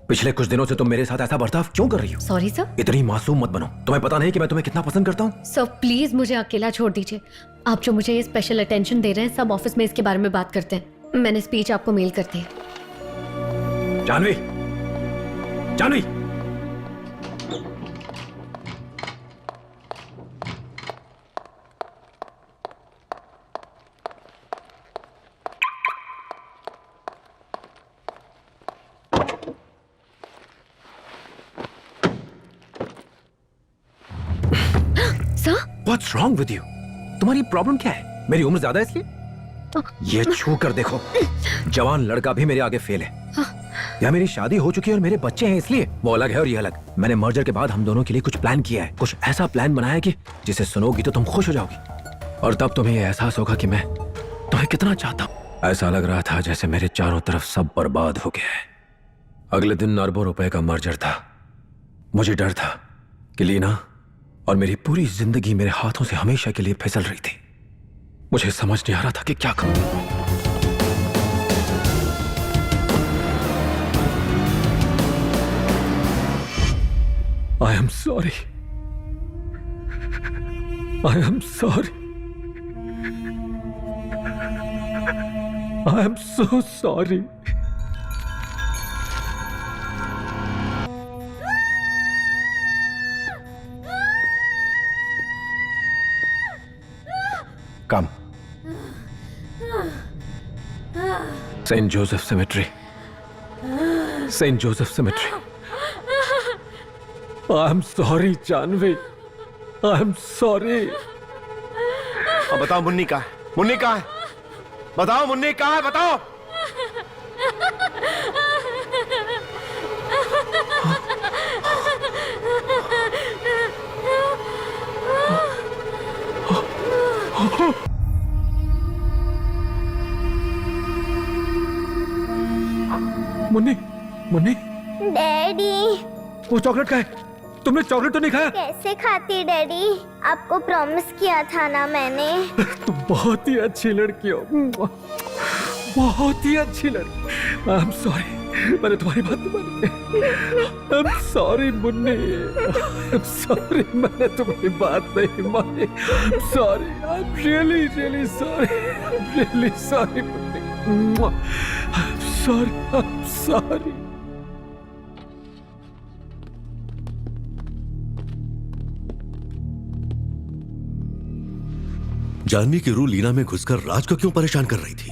पिछले कुछ दिनों से तुम मेरे साथ ऐसा बर्ताव क्यों कर रही हो? Sorry sir. इतनी मासूम मत बनो। तुम्हें पता नहीं कि मैं तुम्हें कितना पसंद करता हूँ? सर प्लीज मुझे अकेला छोड़ दीजिए। आप जो मुझे ये स्पेशल अटेंशन दे रहे हैं, सब ऑफिस में इसके बारे में बात करते हैं। मैंने स्पीच आपको मेल कर दी है। Janvi, Janvi, What's wrong with you? तुम्हारी प्रॉब्लम क्या है? मेरी उम्र ज्यादा है इसलिए? ये छू कर देखो, जवान लड़का भी मेरे आगे फेल है। या मेरी शादी हो चुकी है और मेरे बच्चे हैं इसलिए? वो अलग है और ये अलग। मैंने मर्जर के बाद हम दोनों के लिए कुछ प्लान किया है, कुछ ऐसा प्लान बनाया कि जिसे सुनोगी तो तुम खुश हो जाओगी और तब तुम्हें ये एहसास होगा कि मैं तुम्हें कितना चाहता हूँ। ऐसा लग रहा था जैसे मेरे चारों तरफ सब बर्बाद हो गया है। अगले दिन अरबों रुपए का मर्जर था। मुझे डर था कि लीना और मेरी पूरी जिंदगी मेरे हाथों से हमेशा के लिए फिसल रही थी। मुझे समझ नहीं आ रहा था कि क्या करूं। I am sorry. I am sorry. I am so sorry. Come. St. Joseph Cemetery. St. Joseph Cemetery. I'm sorry, Janvi. I'm sorry. अब बताओ मुन्नी कहाँ है? मुन्नी कहाँ है? बताओ मुन्नी कहाँ है? बताओ। मुन्नी, मुन्नी, डैडी, वो चॉकलेट का है। तुमने चॉकलेट तो नहीं खाया? कैसे खाती डैडी? आपको प्रॉमिस किया था ना मैंने। तुम बहुत ही अच्छी लड़की हो, बहुत ही अच्छी लड़की। आई एम सॉरी, मैंने तुम्हारी बात नहीं मानी। I am sorry Munni, I am sorry, मैंने तुम्हारी बात नहीं मानी। I am sorry, I am really really sorry, I am really sorry Munni. I am sorry, I am sorry. Janvi की रूह लीना में घुसकर राज को क्यों परेशान कर रही थी?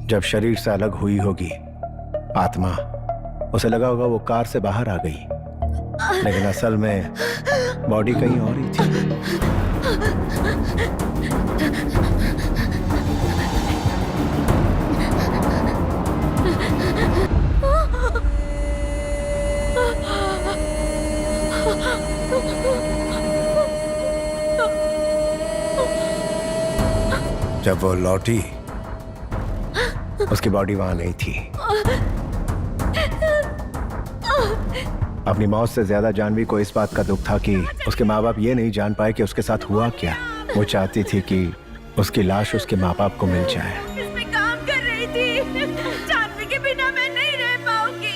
जब शरीर से अलग हुई होगी आत्मा, उसे लगा होगा वो कार से बाहर आ गई, लेकिन असल में बॉडी कहीं और ही थी। जब वो लौटी, उसकी बॉडी वहां नहीं थी। अपनी मौत से ज्यादा जानवी को इस बात का दुख था कि उसके माँ बाप ये नहीं जान पाए कि उसके साथ हुआ क्या। वो चाहती थी कि उसकी लाश उसके माँ बाप को मिल जाए। इसमें काम कर रही थी। जानवी के बिना मैं नहीं रह पाऊंगी।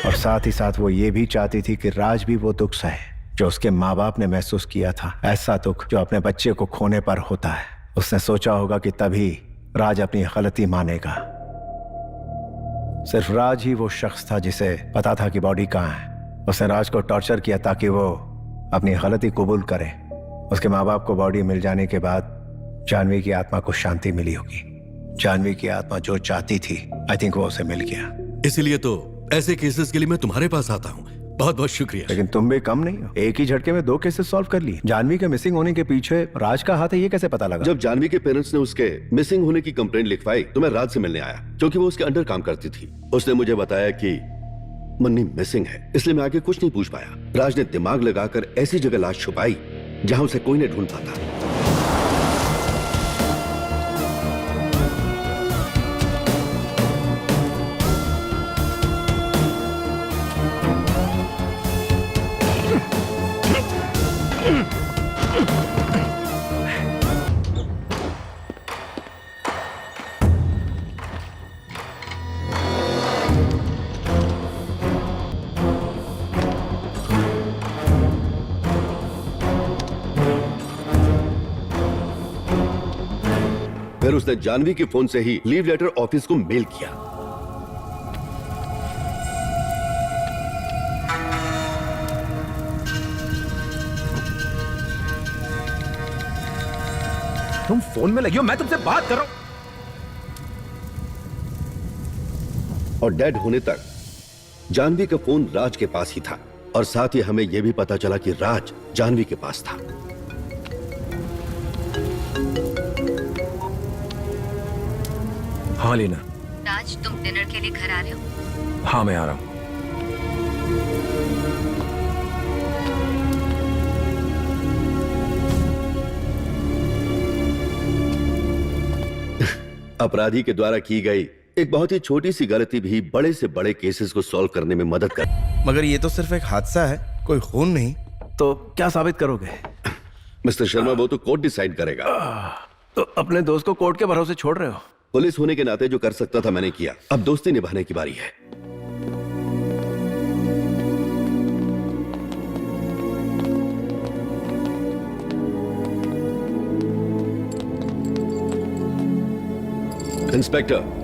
और साथ ही साथ वो ये भी चाहती थी कि राज भी वो दुख सहे जो उसके माँ बाप ने महसूस किया था। ऐसा दुख जो अपने बच्चे को खोने पर होता है। उसने सोचा होगा कि तभी राज अपनी गलती मानेगा। सिर्फ राज ही वो शख्स था जिसे पता था कि बॉडी कहाँ है। उसने राज को टॉर्चर किया ताकि वो अपनी गलती कबूल करे। उसके माँ बाप को बॉडी मिल जाने के बाद जानवी की आत्मा को शांति मिली होगी। जानवी की आत्मा जो चाहती थी, आई थिंक वो उसे मिल गया। इसीलिए तो ऐसे केसेस के लिए मैं तुम्हारे पास आता हूँ। बहुत बहुत शुक्रिया। लेकिन तुम भी कम नहीं हो, एक ही झटके में 2 केसेस सॉल्व कर लिए। जानवी के मिसिंग होने के पीछे राज का हाथ है, ये कैसे पता लगा? जब जानवी के पेरेंट्स ने उसके मिसिंग होने की कंप्लेंट लिखवाई तो मैं राज से मिलने आया, क्योंकि वो उसके अंडर काम करती थी। उसने मुझे बताया कि मुन्नी मिसिंग है, इसलिए मैं आगे कुछ नहीं पूछ पाया। राज ने दिमाग लगाकर ऐसी जगह लाश छुपाई जहां उसे कोई नहीं ढूंढ पाता। फिर उसने जानवी के फोन से ही लीव लेटर ऑफिस को मेल किया। तुम फोन में लगी हो, मैं तुमसे बात कर रहा हूं। और डेड होने तक जानवी का फोन राज के पास ही था, और साथ ही हमें यह भी पता चला कि राज जानवी के पास था। हाँ लीना। राज, तुम डिनर के लिए घर आ रहे हो? हाँ मैं आ रहा हूं। अपराधी के द्वारा की गई एक बहुत ही छोटी सी गलती भी बड़े से बड़े केसेस को सॉल्व करने में मदद कर। मगर ये तो सिर्फ एक हादसा है, कोई खून नहीं। तो क्या साबित करोगे? मिस्टर शर्मा, वो तो कोर्ट डिसाइड करेगा। तो अपने दोस्त को कोर्ट के भरोसे छोड़ रहे हो? पुलिस होने के नाते जो कर सकता था मैंने किया, अब दोस्ती निभाने की बारी है। इंस्पेक्टर,